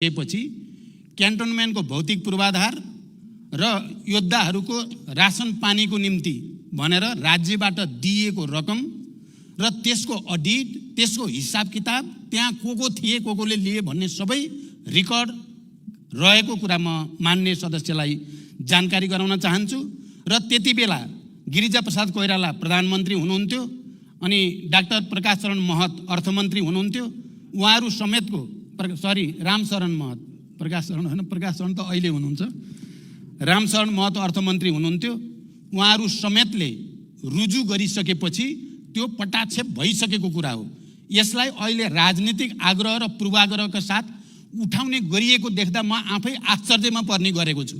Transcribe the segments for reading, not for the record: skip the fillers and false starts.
पछि क्यान्टोनमेन्टको भौतिक पूर्वाधार र योद्धाहरूको रासन पानीको निम्ति भनेर राज्यबाट दिएको रकम र त्यसको अडिट, त्यसको हिसाब किताब, त्यहाँ को थिए, कोले लिए भन्ने सबै रेकर्ड रहेको कुरा म मान्य सदस्यलाई जानकारी गराउन चाहन्छु। र त्यति बेला गिरिजा प्रसाद कोइराला प्रधानमन्त्री हुनुहुन्थ्यो अनि डाक्टर प्रकाश शरण महत अर्थमन्त्री हुनुहुन्थ्यो। उहाँहरू समेतको रामशरण महत, प्रकाश शरण होइन, प्रकाश शरण त अहिले हुनुहुन्छ, रामशरण महत अर्थमन्त्री हुनुहुन्थ्यो। उहाँहरू समेतले रुजु गरिसकेपछि त्यो पटाक्षेप भइसकेको कुरा हो। यसलाई अहिले राजनीतिक आग्रह र पूर्वाग्रहका साथ उठाउने गरिएको देख्दा म आफै आश्चर्यमा पर्ने गरेको छु।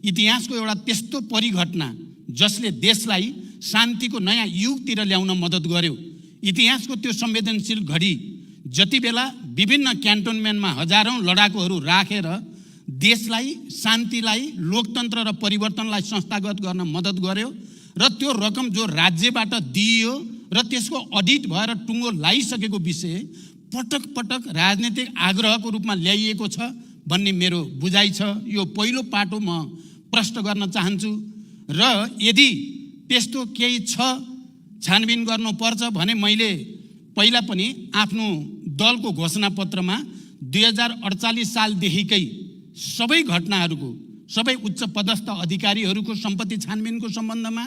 इतिहासको एउटा त्यस्तो परिघटना जसले देशलाई शान्तिको नयाँ युगतिर ल्याउन मद्दत गर्यो। इतिहासको त्यो संवेदनशील घडी जति बेला विभिन्न क्यान्टोनमेन्टमा हजारौं लडाकुहरू राखेर देशलाई, शान्तिलाई, लोकतन्त्र र परिवर्तनलाई संस्थागत गर्न मद्दत गर्यो र त्यो रकम जो राज्यबाट दिइयो र त्यसको अडिट भएर टुङ्गो लागिसकेको विषय पटक पटक राजनीतिक आग्रहको रूपमा ल्याइएको छ भन्ने मेरो बुझाइ छ। यो पहिलो पाटो म प्रश्न गर्न चाहन्छु। र यदि त्यस्तो केही छ, छानबिन गर्नुपर्छ भने मैले पहिला पनि आफ्नो दलको घोषणापत्रमा 2048 सालदेखिकै सबै घटनाहरूको, सबै उच्च पदस्थ अधिकारीहरूको सम्पत्ति छानबिनको सम्बन्धमा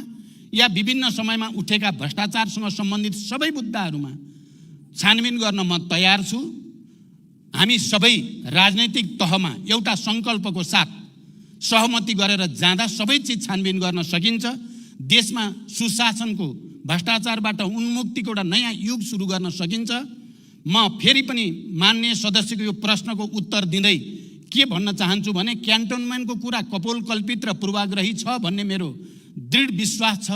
या विभिन्न समयमा उठेका भ्रष्टाचारसँग सम्बन्धित सबै मुद्दाहरूमा छानबिन गर्न म तयार छु। हामी सबै राजनैतिक तहमा एउटा सङ्कल्पको साथ सहमति गरेर जाँदा सबै चिज छानबिन गर्न सकिन्छ। देशमा सुशासनको, भ्रष्टाचारबाट उन्मुक्तिको एउटा नयाँ युग सुरु गर्न सकिन्छ। म फेरि पनि मान्य सदस्यको यो प्रश्नको उत्तर दिँदै के भन्न चाहन्छु भने क्यान्टोनमेन्टको कुरा कपोलकल्पित र पूर्वाग्रही छ भन्ने मेरो दृढ विश्वास छ।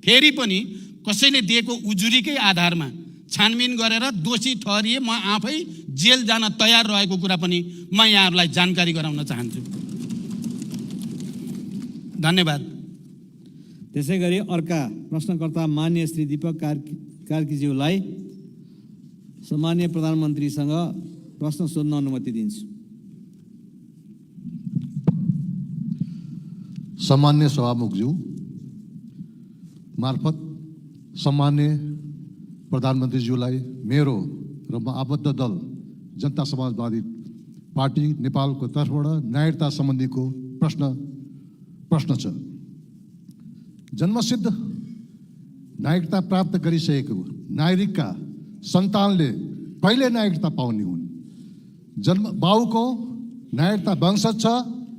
फेरि पनि कसैले दिएको उजुरीकै आधारमा छानबिन गरेर दोषी ठहरिए म आफै जेल जान तयार रहेको कुरा पनि म यहाँहरूलाई जानकारी गराउन चाहन्छु। धन्यवाद। त्यसैगरी अर्का प्रश्नकर्ता मान्य श्री दीपक कार्कीज्यूलाई सम्माननीय प्रधानमन्त्रीसँग प्रश्न सोध्न अनुमति दिन्छु। सम्मान्य सभामुखज्यू मार्फत सम्मान्य प्रधानमन्त्रीज्यूलाई मेरो र म आबद्ध दल जनता समाजवादी पार्टी नेपालको तर्फबाट नागरिकता सम्बन्धीको प्रश्न छ। जन्मसिद्ध नागरिकता प्राप्त गरिसकेको नागरिकका सन्तानले कहिले नागरिकता पाउने हुन्? बाउको नागरिकता वंशज छ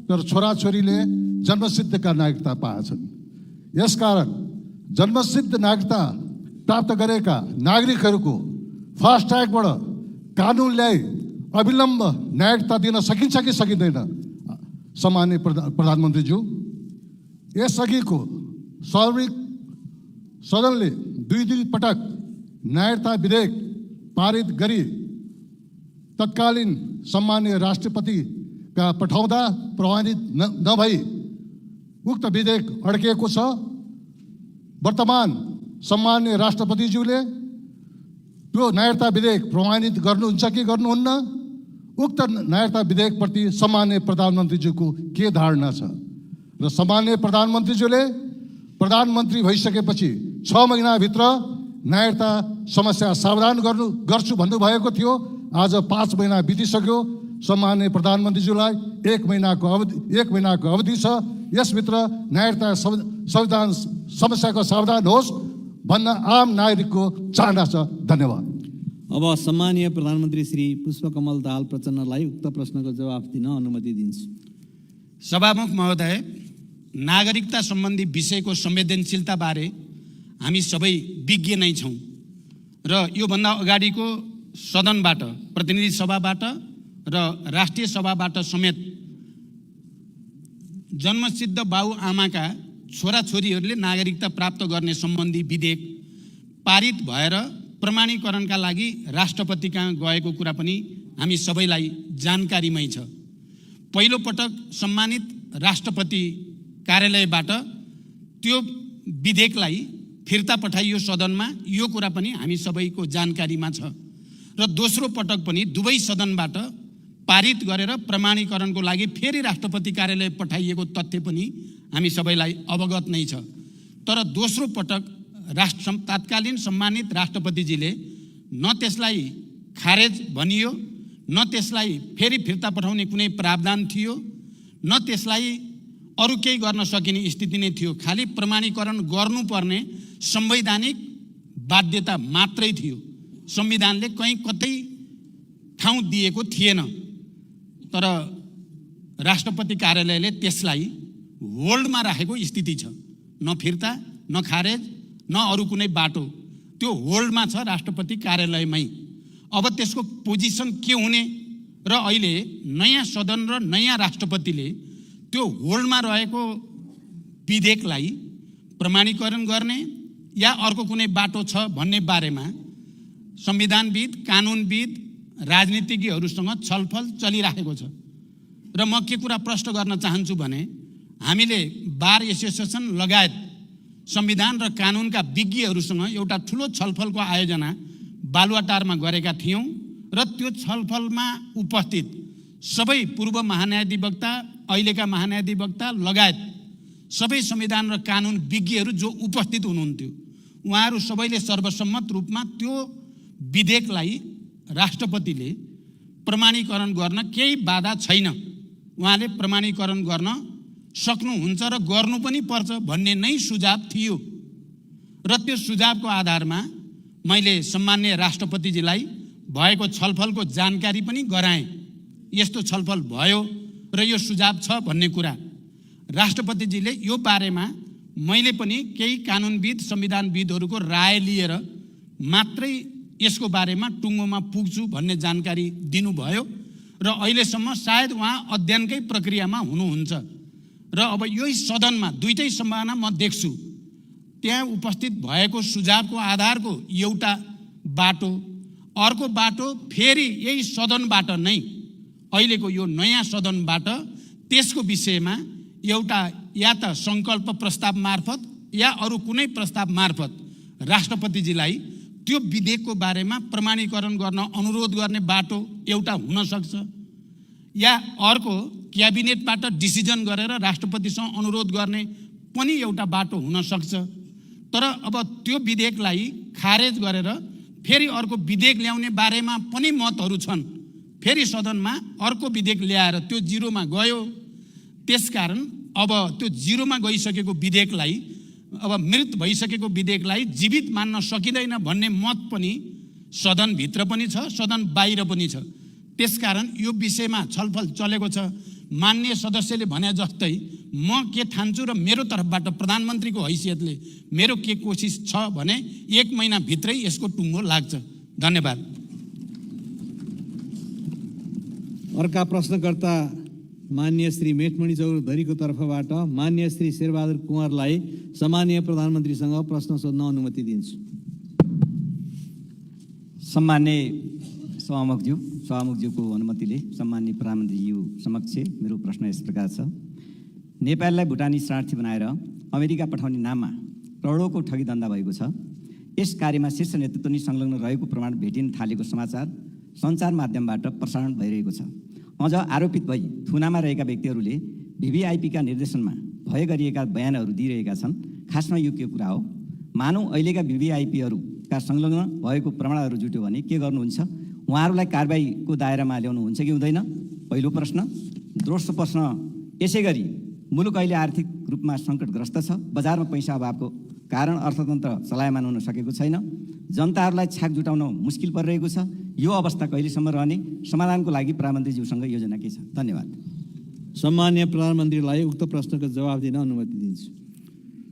तर छोराछोरीले जन्मसिद्धका नागरिकता पाएछन्। यसकारण जन्मसिद्ध नागरिकता प्राप्त गरेका नागरिकहरूको फास्ट ट्र्याकबाट कानुन ल्याई अविलम्ब नागरिकता दिन सकिन्छ कि सकिँदैन? सम्माननीय प्रधानमन्त्रीज्यू, यसअघिको सार्वजनिक सदनले दुई पटक नागरिकता विधेयक पारित गरी तत्कालीन सम्माननीय राष्ट्रपतिका पठाउँदा प्रमाणित नभई उक्त विधेयक अड्किएको छ। वर्तमान सम्माननीय राष्ट्रपतिज्यूले त्यो नागरिकता विधेयक प्रमाणित गर्नुहुन्छ कि गर्नुहुन्न? उक्त नागरिकता विधेयकप्रति सम्माननीय प्रधानमन्त्रीज्यूको के धारणा छ? र सम्माननीय प्रधानमन्त्रीज्यूले प्रधानमन्त्री भइसकेपछि 6 महिनाभित्र नागरिकता समस्या समाधान गर्छु भन्नुभएको थियो। आज 5 महिना बितिसक्यो। सम्माननीय प्रधानमन्त्रीज्यूलाई 1 महिनाको अवधि छ। यसभित्र नागरिकता संविधान समस्याको समाधान होस् भन्न आम नागरिकको चाहना छ। धन्यवाद। अब सम्मानीय प्रधानमन्त्री श्री पुष्पकमल दाहाल प्रचण्डलाई उक्त प्रश्नको जवाफ दिन अनुमति दिन्छु। सभामुख महोदय, नागरिकता सम्बन्धी विषयको संवेदनशीलता बारे हामी सबै विज्ञ नै छौँ र योभन्दा अगाडिको सदनबाट, प्रतिनिधि सभाबाट र राष्ट्रिय सभाबाट समेत जन्मसिद्ध बाउ आमाका छोराछोरीहरूले नागरिकता प्राप्त गर्ने सम्बन्धी विधेयक पारित भएर प्रमाणीकरणका लागि राष्ट्रपति कहाँ गएको कुरा पनि हामी सबैलाई जानकारीमै छ। पहिलो पटक सम्मानित राष्ट्रपति कार्यालयबाट त्यो विधेयकलाई फिर्ता पठाइयो सदनमा, यो कुरा पनि हामी सबैको जानकारीमा छ। र दोस्रो पटक पनि दुवै सदनबाट पारित गरेर प्रमाणीकरणको लागि फेरि राष्ट्रपति कार्यालय पठाइएको तथ्य पनि हामी सबैलाई अवगत नै छ। तर दोस्रो पटक तत्कालीन सम्मानित राष्ट्रपतिजीले न त्यसलाई खारेज भनियो, न त्यसलाई फेरि फिर्ता पठाउने कुनै प्रावधान थियो, न त्यसलाई अरू केही गर्न सकिने स्थिति नै थियो। खालि प्रमाणीकरण गर्नुपर्ने संवैधानिक बाध्यता मात्रै थियो। संविधानले कहीँ कतै ठाउँ दिएको थिएन। तर राष्ट्रपति कार्यालयले त्यसलाई होल्डमा राखेको स्थिति छ। न फिर्ता, न खारेज, न अरू कुनै बाटो, त्यो होल्डमा छ राष्ट्रपति कार्यालयमै। अब त्यसको पोजिसन के हुने र अहिले नयाँ सदन र नयाँ राष्ट्रपतिले त्यो होल्डमा रहेको विधेयकलाई प्रमाणीकरण गर्ने या अर्को कुनै बाटो छ भन्ने बारेमा संविधानविद, कानुनविद, राजनीतिज्ञहरूसँग छलफल चलिरहेको छ। र म के कुरा प्रश्न गर्न चाहन्छु भने हामीले बार एसोसिएसन लगायत संविधान र कानुनका विज्ञहरूसँग एउटा ठुलो छलफलको आयोजना बालुवाटारमा गरेका थियौँ र त्यो छलफलमा उपस्थित सबै पूर्व महान्यायाधिवक्ता, अहिलेका महान्यायाधिवक्ता लगायत सबै संविधान र कानुन विज्ञहरू जो उपस्थित हुनुहुन्थ्यो, उहाँहरू सबैले सर्वसम्मत रूपमा त्यो विधेयकलाई राष्ट्रपतिले प्रमाणीकरण गर्न केही बाधा छैन, उहाँले प्रमाणीकरण गर्न सक्नुहुन्छ र गर्नु पनि पर्छ भन्ने नै सुझाव थियो। र त्यो सुझावको आधारमा मैले सम्माननीय राष्ट्रपतिजीलाई भएको छलफलको जानकारी पनि गराएँ। यस्तो छलफल भयो र यो सुझाव छ भन्ने कुरा राष्ट्रपतिजीले यो बारेमा मैले पनि केही कानुनविद, संविधानविदहरूको राय लिएर मात्रै यसको बारेमा टुङ्गोमा पुग्छु भन्ने जानकारी दिनुभयो र अहिलेसम्म सायद उहाँ अध्ययनकै प्रक्रियामा हुनुहुन्छ। र अब यही सदनमा दुईटै सम्भावना म देख्छु। त्यहाँ उपस्थित भएको सुझावको आधारको एउटा बाटो, अर्को बाटो फेरि यही सदनबाट नै, अहिलेको यो नयाँ सदनबाट त्यसको विषयमा एउटा या त सङ्कल्प प्रस्ताव मार्फत या अरू कुनै प्रस्ताव मार्फत राष्ट्रपतिजीलाई त्यो विधेयकको बारेमा प्रमाणीकरण गर्न अनुरोध गर्ने बाटो एउटा हुन सक्छ, या अर्को क्याबिनेटबाट डिसिजन गरेर राष्ट्रपतिसँग अनुरोध गर्ने पनि एउटा बाटो हुन सक्छ। तर अब त्यो विधेयकलाई खारेज गरेर फेरि अर्को विधेयक ल्याउने बारेमा पनि मतहरू छन्। फेरि सदनमा अर्को विधेयक ल्याएर त्यो जिरोमा गयो। त्यसकारण अब त्यो जिरोमा गइसकेको विधेयकलाई, अब मृत भइसकेको विधेयकलाई जीवित मान्न सकिँदैन भन्ने मत पनि सदनभित्र पनि छ, सदन बाहिर पनि छ। त्यसकारण यो विषयमा छलफल चलेको छ। माननीय सदस्यले भने जस्तै म के ठान्छु र मेरो तर्फबाट प्रधानमन्त्रीको हैसियतले मेरो के कोसिस छ भने 1 महिनाभित्रै यसको टुङ्गो लाग्छ। धन्यवाद। अर्का प्रश्नकर्ता माननीय श्री मेटमणि चौधरीको तर्फबाट माननीय श्री शेरबहादुर कुँवरलाई सम्माननीय प्रधानमन्त्रीसँग प्रश्न सोध्न अनुमति दिन्छु। सम्माननीय सभामुखज्यूको अनुमतिले सम्माननीय प्रधानमन्त्रीज्यू समक्ष मेरो प्रश्न यस प्रकार छ। नेपाललाई भुटानी शरणार्थी बनाएर अमेरिका पठाउने नाममा करोडौँको ठगी धन्दा भएको छ। यस कार्यमा शीर्ष नेतृत्व नै संलग्न रहेको प्रमाण भेटिन थालेको समाचार सञ्चार माध्यमबाट प्रसारण भइरहेको छ। अझ आरोपित भई थुनामा रहेका व्यक्तिहरूले VVIPका निर्देशनमा भए गरिएका बयानहरू दिइरहेका छन्। खासमा यो के कुरा हो? मानौ अहिलेका VVIPहरूका संलग्न भएको प्रमाणहरू जुट्यो भने के गर्नुहुन्छ? उहाँहरूलाई कारबाहीको दायरामा ल्याउनुहुन्छ कि हुँदैन? पहिलो प्रश्न। दोस्रो प्रश्न, यसै गरी मुलुक अहिले आर्थिक रूपमा सङ्कटग्रस्त छ। बजारमा पैसा अभावको कारण अर्थतन्त्र चलायमान हुन सकेको छैन। जनताहरूलाई छाक जुटाउन मुस्किल परिरहेको छ। यो अवस्था कहिलेसम्म रहने? समाधानको लागि प्रधानमन्त्रीज्यूसँग योजना के छ? धन्यवाद। सम्माननीय प्रधानमन्त्रीलाई उक्त प्रश्नको जवाब दिन अनुमति दिन्छु।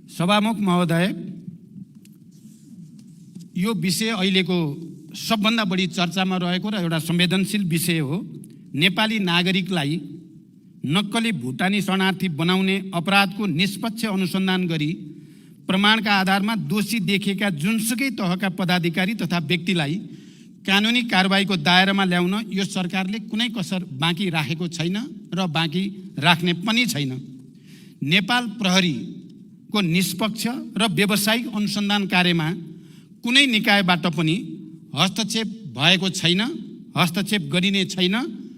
सभामुख महोदय, यो विषय अहिलेको सबभन्दा बढी चर्चामा रहेको र एउटा संवेदनशील विषय हो। नेपाली नागरिकलाई नक्कली भुटानी शरणार्थी बनाउने अपराधको निष्पक्ष अनुसन्धान गरी प्रमाणका आधारमा दोषी देखिएका जुनसुकै तहका पदाधिकारी तथा व्यक्तिलाई कानुनी कारबाहीको दायरामा ल्याउन यो सरकारले कुनै कसर बाँकी राखेको छैन र बाँकी राख्ने पनि छैन। नेपाल प्रहरीको निष्पक्ष र व्यावसायिक अनुसन्धान कार्यमा कुनै निकायबाट पनि हस्तक्षेप भएको छैन, हस्तक्षेप गरिने छैन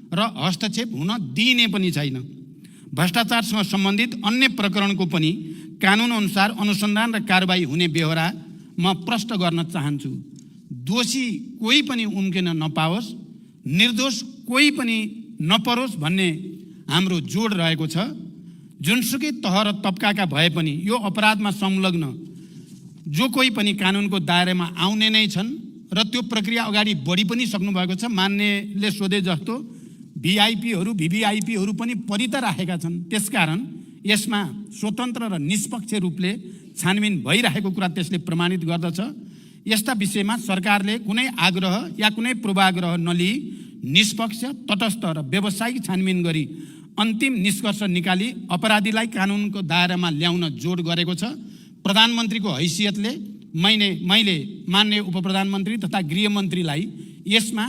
र हस्तक्षेप हुन दिइने पनि छैन। भ्रष्टाचारसँग सम्बन्धित अन्य प्रकरणको पनि कानुनअनुसार अनुसन्धान र कारबाही हुने बेहोरा म प्रष्ट गर्न चाहन्छु। दोषी कोही पनि उम्किन नपाओस्, निर्दोष कोही पनि नपरोस् भन्ने हाम्रो जोड रहेको छ। जुनसुकै तह र तबकाका भए पनि यो अपराधमा संलग्न जो कोही पनि कानुनको दायरामा आउने नै छन् र त्यो प्रक्रिया अगाडि बढी पनि सक्नु भएको छ। मान्यले सोधे जस्तो भिआइपीहरू भिभिआइपीहरू पनि परि त राखेका छन्। त्यसकारण यसमा स्वतन्त्र र निष्पक्ष रूपले छानबिन भइरहेको कुरा त्यसले प्रमाणित गर्दछ। यस्ता विषयमा सरकारले कुनै आग्रह या कुनै पूर्वाग्रह नलिई निष्पक्ष, तटस्थ र व्यावसायिक छानबिन गरी अन्तिम निष्कर्ष निकाली अपराधीलाई कानुनको दायरामा ल्याउन जोड गरेको छ। प्रधानमन्त्रीको हैसियतले मैले मान्य उपप्रधानमन्त्री तथा गृहमन्त्रीलाई यसमा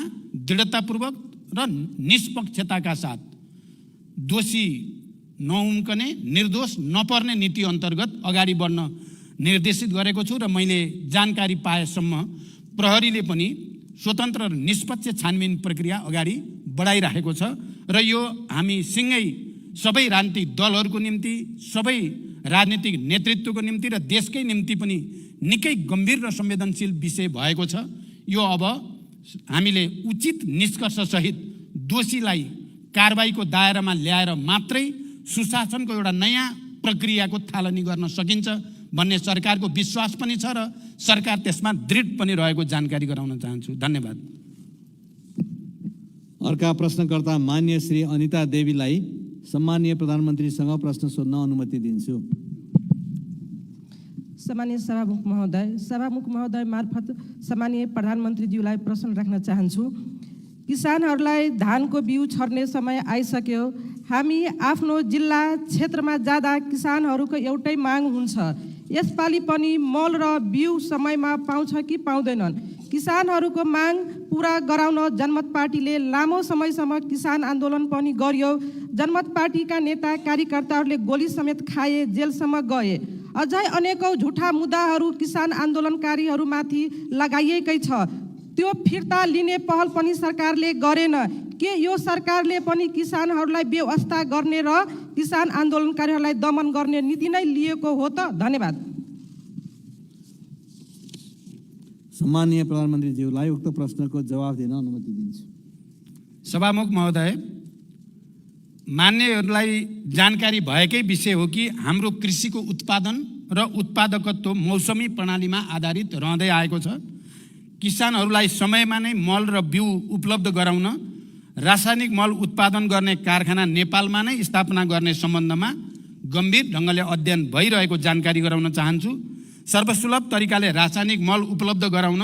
दृढतापूर्वक र निष्पक्षताका साथ दोषी नउम्कने, निर्दोष नपर्ने नीति अन्तर्गत अगाडि बढ्न निर्देशित गरेको छु र मैले जानकारी पाएसम्म प्रहरीले पनि स्वतन्त्र र निष्पक्ष छानबिन प्रक्रिया अगाडि बढाइरहेको छ र यो हामी सँगै सबै राजनीतिक दलहरूको निम्ति, सबै राजनीतिक नेतृत्वको निम्ति र देशकै निम्ति पनि निकै गम्भीर र संवेदनशील विषय भएको छ। यो अब हामीले उचित निष्कर्षसहित दोषीलाई कारबाहीको दायरामा ल्याएर मात्रै सुशासनको एउटा नयाँ प्रक्रियाको थालनी गर्न सकिन्छ भन्ने सरकारको विश्वास पनि छ र सरकार त्यसमा दृढ पनि रहेको जानकारी गराउन चाहन्छु। धन्यवाद। अर्का प्रश्नकर्ता मान्य श्री अनिता देवीलाई सम्मानीय प्रधानमन्त्रीसँग प्रश्न सोध्न अनुमति दिन्छु। सम्मानीय सभामुख महोदय मार्फत सम्मानीय प्रधानमन्त्रीज्यूलाई प्रश्न राख्न चाहन्छु। किसानहरूलाई धानको बिउ छर्ने समय आइसक्यो। हामी आफ्नो जिल्ला क्षेत्रमा जाँदा किसानहरूको एउटै माग हुन्छ, यसपालि पनि मल र बिउ समयमा पाउँछ कि पाउँदैनन्। किसानहरूको माग पुरा गराउन जनमत पार्टीले लामो समयसम्म किसान आन्दोलन पनि गर्यो। जनमत पार्टीका नेता कार्यकर्ताहरूले गोली समेत खाए, जेलसम्म गए। अझै अनेकौं झुठा मुद्दाहरू किसान आन्दोलनकारीहरूमाथि लगाइएकै छ। त्यो फिर्ता लिने पहल पनि सरकारले गरेन। के यो सरकारले पनि किसानहरूलाई व्यवस्था गर्ने र किसान आन्दोलनकारीहरूलाई दमन गर्ने नीति नै लिएको हो त? धन्यवाद। सम्मानीय प्रधानमन्त्रीज्यूलाई उक्त प्रश्नको जवाफ दिन अनुमति दिन्छु। सभामुख महोदय, मान्यहरूलाई जानकारी भएकै विषय हो कि हाम्रो कृषिको उत्पादन र उत्पादकत्व मौसमी प्रणालीमा आधारित रहँदै आएको छ। किसानहरूलाई समयमा नै मल र बिउ उपलब्ध गराउन रासायनिक मल उत्पादन गर्ने कारखाना नेपालमा नै स्थापना गर्ने सम्बन्धमा गम्भीर ढङ्गले अध्ययन भइरहेको जानकारी गराउन चाहन्छु। सर्वसुलभ तरिकाले रासायनिक मल उपलब्ध गराउन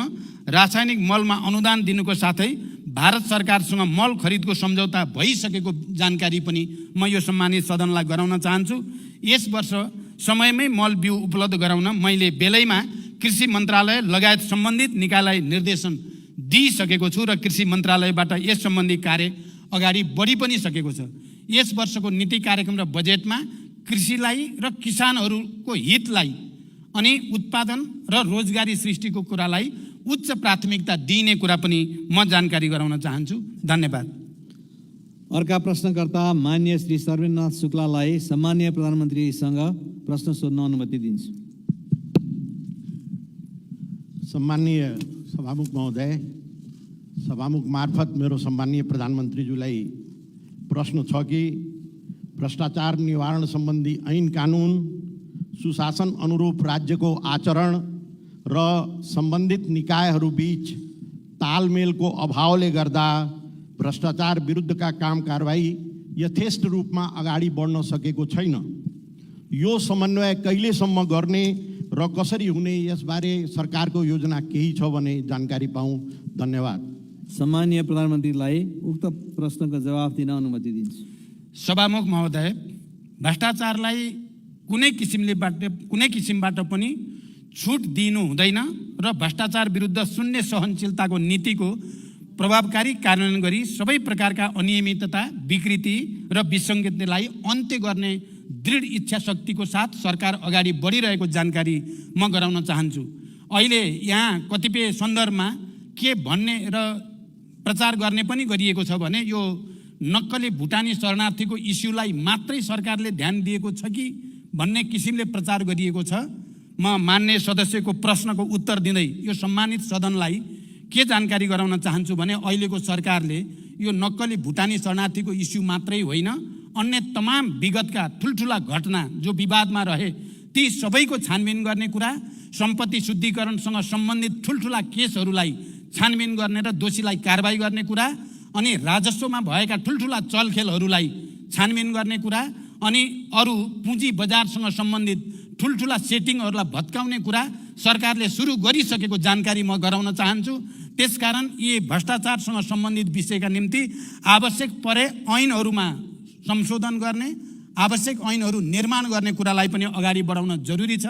रासायनिक मलमा अनुदान दिनुको साथै भारत सरकारसँग मल खरिदको सम्झौता भइसकेको जानकारी पनि म यो सम्मानित सदनलाई गराउन चाहन्छु। यस वर्ष समयमै मल बिउ उपलब्ध गराउन मैले बेलैमा कृषि मन्त्रालय लगायत सम्बन्धित निकायलाई निर्देशन दिइसकेको छु र कृषि मन्त्रालयबाट यस सम्बन्धी कार्य अगाडि बढी पनि सकेको छ। यस वर्षको नीति कार्यक्रम र बजेटमा कृषिलाई र किसानहरूको हितलाई अनि उत्पादन र रोजगारी सृष्टिको कुरालाई उच्च प्राथमिकता दिइने कुरा पनि म जानकारी गराउन चाहन्छु। धन्यवाद। अर्का प्रश्नकर्ता मान्य श्री सर्वेन्द्रनाथ शुक्लालाई सम्मानीय प्रधानमन्त्रीसँग प्रश्न सोध्न अनुमति दिन्छु। सम्मानीय सभामुख महोदय, सभामुख मार्फत मेरो सम्मानीय प्रधानमन्त्रीज्यूलाई प्रश्न छ कि भ्रष्टाचार निवारण सम्बन्धी ऐन कानुन, सुशासन अनुरूप राज्यको आचरण र सम्बन्धित निकायहरूबीच तालमेलको अभावले गर्दा भ्रष्टाचार विरुद्धका काम कारबाही यथेष्ट रूपमा अगाडि बढ्न सकेको छैन। यो समन्वय कहिलेसम्म गर्ने र कसरी हुने, यसबारे सरकारको योजना केही छ भने जानकारी पाऊँ। धन्यवाद। सम्मानीय प्रधानमन्त्रीलाई उक्त प्रश्नको जवाफ दिन अनुमति दिन्छु। सभामुख महोदय, भ्रष्टाचारलाई कुनै किसिमबाट पनि छुट दिनु हुँदैन र भ्रष्टाचार विरुद्ध शून्य सहनशीलताको नीतिको प्रभावकारी कार्यान्वयन गरी सबै प्रकारका अनियमितता, विकृति र विसङ्गतिलाई अन्त्य गर्ने दृढ इच्छा शक्तिको साथ सरकार अगाडि बढिरहेको जानकारी म गराउन चाहन्छु। अहिले यहाँ कतिपय सन्दर्भमा के भन्ने र प्रचार गर्ने पनि गरिएको छ भने यो नक्कली भुटानी शरणार्थीको इस्युलाई मात्रै सरकारले ध्यान दिएको छ कि भन्ने किसिमले प्रचार गरिएको छ। म मान्य सदस्यको प्रश्नको उत्तर दिँदै यो सम्मानित सदनलाई के जानकारी गराउन चाहन्छु भने अहिलेको सरकारले यो नक्कली भुटानी शरणार्थीको इस्यु मात्रै होइन, अन्य तमाम विगतका ठुल्ठुला घटना जो विवादमा रहे ती सबैको छानबिन गर्ने कुरा, सम्पत्ति शुद्धिकरणसँग सम्बन्धित ठुल्ठुला केसहरूलाई छानबिन गर्ने र दोषीलाई कारबाही गर्ने कुरा, अनि राजस्वमा भएका ठुल्ठुला चलखेलहरूलाई छानबिन गर्ने कुरा, अनि अरू पुँजी बजारसँग सम्बन्धित ठुल्ठुला सेटिङहरूलाई भत्काउने कुरा सरकारले सुरु गरिसकेको जानकारी म गराउन चाहन्छु। त्यसकारण यी भ्रष्टाचारसँग सम्बन्धित विषयका निम्ति आवश्यक परे ऐनहरूमा संशोधन गर्ने, आवश्यक ऐनहरू निर्माण गर्ने कुरालाई पनि अगाडि बढाउन जरुरी छ।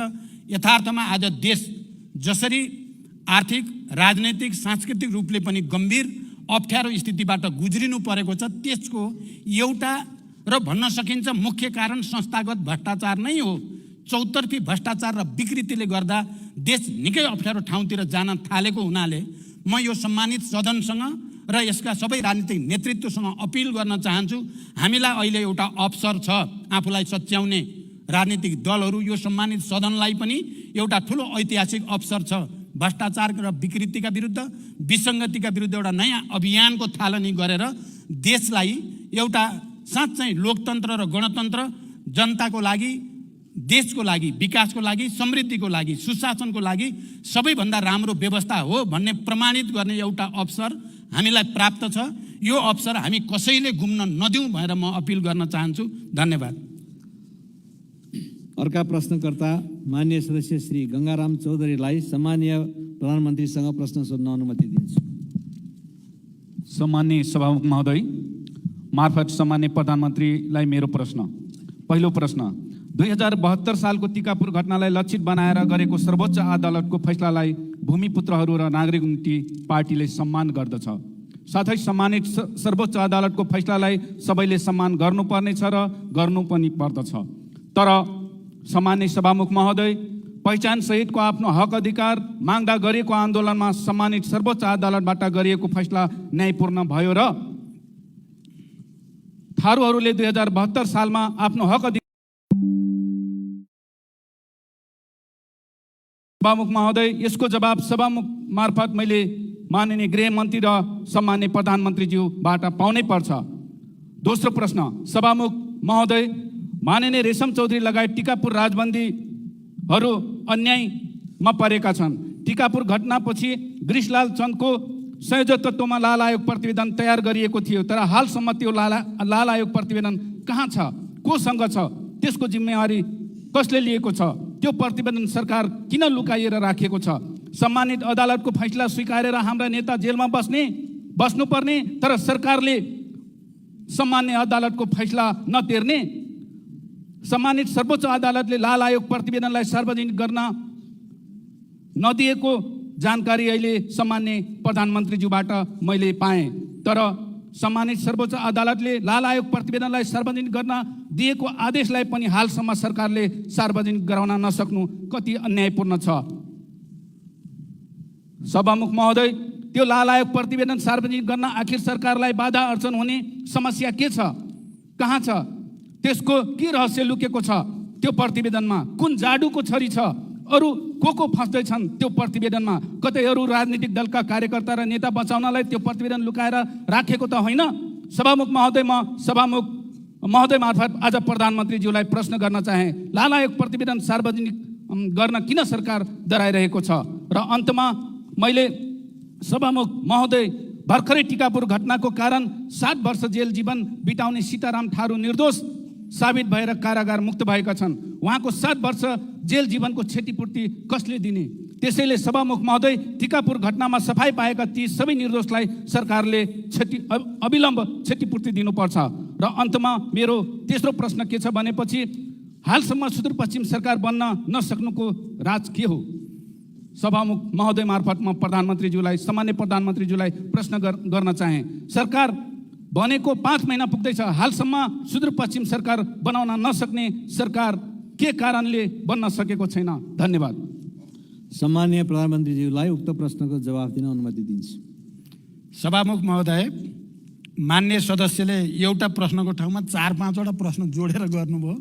यथार्थमा आज देश जसरी आर्थिक, राजनैतिक, सांस्कृतिक रूपले पनि गम्भीर अप्ठ्यारो स्थितिबाट गुज्रिनु परेको छ, त्यसको एउटा र भन्न सकिन्छ मुख्य कारण संस्थागत भ्रष्टाचार नै हो। चौतर्फी भ्रष्टाचार र विकृतिले गर्दा देश निकै अप्ठ्यारो ठाउँतिर जान थालेको हुनाले म यो सम्मानित सदनसँग र यसका सबै राजनीतिक नेतृत्वसँग अपिल गर्न चाहन्छु। हामीलाई अहिले एउटा अवसर छ आफूलाई सच्याउने राजनीतिक दलहरू, यो सम्मानित सदनलाई पनि एउटा ठुलो ऐतिहासिक अवसर छ। भ्रष्टाचार र विकृतिका विरुद्ध, विसङ्गतिका विरुद्ध एउटा नयाँ अभियानको थालनी गरेर देशलाई एउटा साँच्चै लोकतन्त्र र गणतन्त्र, जनताको लागि, देशको लागि, विकासको लागि, समृद्धिको लागि, सुशासनको लागि सबैभन्दा राम्रो व्यवस्था हो भन्ने प्रमाणित गर्ने एउटा अवसर हामीलाई प्राप्त छ। यो अवसर हामी कसैले गुम्न नदिउँ भनेर म अपिल गर्न चाहन्छु। धन्यवाद। अर्का प्रश्नकर्ता मान्य सदस्य श्री गङ्गाराम चौधरीलाई सम्मानीय प्रधानमन्त्रीसँग प्रश्न सोध्न अनुमति दिन्छु। सम्मान्य सभामुख महोदय मार्फत सम्मान्य प्रधानमन्त्रीलाई मेरो प्रश्न। पहिलो प्रश्न, 2072 सालको टिकापुर घटनालाई लक्षित बनाएर गरेको सर्वोच्च अदालतको फैसलालाई भूमिपुत्रहरू र नागरिक मुक्ति पार्टीले सम्मान गर्दछ। साथै सम्मानित सर्वोच्च अदालतको फैसलालाई सबैले सम्मान गर्नुपर्नेछ र गर्नु पनि पर्दछ। तर सम्मान्य सभामुख महोदय, पहिचान सहितको आफ्नो हक अधिकार माग्दा गरिएको आन्दोलनमा सम्मानित सर्वोच्च अदालतबाट गरिएको फैसला न्यायपूर्ण भयो र थारूहरूले 2072 सालमा आफ्नो हक अधिकार। सभामुख महोदय, यसको जवाब सभामुख मार्फत मैले माननीय गृहमन्त्री र सम्मान्य प्रधानमन्त्रीज्यूबाट पाउनै पर्छ। दोस्रो प्रश्न, सभामुख महोदय, माननीय रेशम चौधरी लगायत टिकापुर राजबन्दीहरू अन्यायमा परेका छन्। टिकापुर घटनापछि ग्रिसलाल चन्दको संयोजकत्वमा लाल आयोग प्रतिवेदन तयार गरिएको थियो, तर हालसम्म त्यो लाल आयोग प्रतिवेदन कहाँ छ, कोसँग छ, त्यसको जिम्मेवारी कसले लिएको छ, त्यो प्रतिवेदन सरकार किन लुकाइएर राखेको छ? सम्मानित अदालतको फैसला स्वीकारेर हाम्रा नेता जेलमा बस्नुपर्ने, तर सरकारले सम्मान्य अदालतको फैसला नतेर्ने। सम्मानित सर्वोच्च अदालतले लाल आयोग प्रतिवेदनलाई सार्वजनिक गर्न नदिएको जानकारी अहिले सम्मान्य प्रधानमन्त्रीज्यूबाट मैले पाएँ, तर सम्मानित सर्वोच्च अदालतले लाल आयोग प्रतिवेदनलाई सार्वजनिक गर्न दिएको आदेशलाई पनि हालसम्म सरकारले सार्वजनिक गराउन नसक्नु कति अन्यायपूर्ण छ। सभामुख महोदय, त्यो लाल आयोग प्रतिवेदन सार्वजनिक गर्न आखिर सरकारलाई बाधा अर्चन हुने समस्या के छ, कहाँ छ, त्यसको के रहस्य लुकेको छ त्यो प्रतिवेदनमा? कुन जाडुको छरी छ? अरू को फस्दैछन् त्यो प्रतिवेदनमा? कतै अरू राजनीतिक दलका कार्यकर्ता र नेता बचाउनलाई त्यो प्रतिवेदन लुकाएर राखेको त होइन? सभामुख महोदय, म सभामुख महोदय मार्फत आज प्रधानमन्त्रीज्यूलाई प्रश्न गर्न चाहे, लाल आयोग प्रतिवेदन सार्वजनिक गर्न किन सरकार डराइरहेको छ? र अन्तमा मैले सभामुख महोदय, भर्खरै टिकापुर घटनाको कारण 7 वर्ष जेल जीवन बिताउने सीताराम थारू निर्दोष साबित भएर कारागार मुक्त भएका छन्। उहाँको 7 वर्ष जेल जीवनको क्षतिपूर्ति कसले दिने? त्यसैले सभामुख महोदय, टिकापुर घटनामा सफाई पाएका ती सबै निर्दोषलाई सरकारले अविलम्ब क्षतिपूर्ति दिनुपर्छ। र अन्तमा मेरो तेस्रो प्रश्न के छ भनेपछि, हालसम्म सुदूरपश्चिम सरकार बन्न नसक्नुको राज के हो? सभामुख महोदय मार्फत म प्रधानमन्त्रीज्यूलाई, सामान्य प्रधानमन्त्रीज्यूलाई प्रश्न गर्न चाहे। सरकार बनेको 5 महिना पुग्दैछ, हालसम्म सुदूरपश्चिम सरकार बनाउन नसक्ने सरकार के कारणले बन्न सकेको छैन? धन्यवाद। सम्मानीय प्रधानमन्त्रीज्यूलाई उक्त प्रश्नको जवाफ दिन अनुमति दिन्छु। सभामुख महोदय, मान्य सदस्यले एउटा प्रश्नको ठाउँमा 4-5वटा प्रश्न जोडेर गर्नुभयो,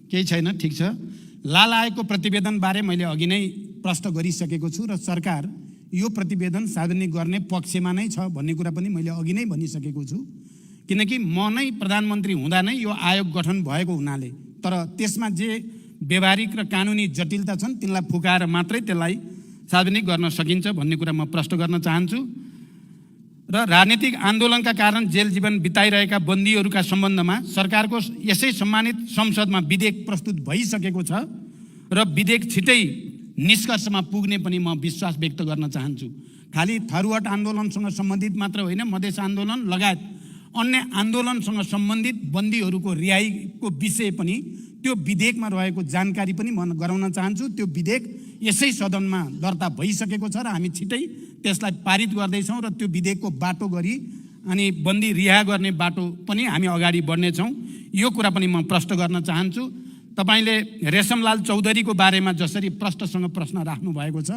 केही छैन, ठिक छ। लाल आयोगको प्रतिवेदनबारे मैले अघि नै प्रश्न गरिसकेको छु र सरकार यो प्रतिवेदन सार्वजनिक गर्ने पक्षमा नै छ भन्ने कुरा पनि मैले अघि नै भनिसकेको छु, किनकि म नै प्रधानमन्त्री हुँदा नै यो आयोग गठन भएको हुनाले। तर त्यसमा जे व्यवहारिक र कानुनी जटिलता छन् तिनलाई फुकाएर मात्रै त्यसलाई सार्वजनिक गर्न सकिन्छ भन्ने कुरा म प्रश्न गर्न चाहन्छु। र राजनीतिक आन्दोलनका कारण जेल जीवन बिताइरहेका बन्दीहरूका सम्बन्धमा सरकारको यसै सम्मानित संसदमा विधेयक प्रस्तुत भइसकेको छ र विधेयक छिटै निष्कर्षमा पुग्ने पनि म विश्वास व्यक्त गर्न चाहन्छु। खालि थरुहट आन्दोलनसँग सम्बन्धित मात्र होइन, मधेस आन्दोलन लगायत अन्य आन्दोलनसँग सम्बन्धित बन्दीहरूको रिहाईको विषय पनि त्यो विधेयकमा रहेको जानकारी पनि म गराउन चाहन्छु। त्यो विधेयक यसै सदनमा दर्ता भइसकेको छ र हामी छिटै त्यसलाई पारित गर्दैछौँ र त्यो विधेयकको बाटो गरी अनि बन्दी रिहा गर्ने बाटो पनि हामी अगाडि बढ्नेछौँ। यो कुरा पनि म प्रश्न गर्न चाहन्छु। तपाईले रेशमलाल चौधरीको बारेमा जसरी प्रश्नसँग प्रश्न राख्नु भएको छ,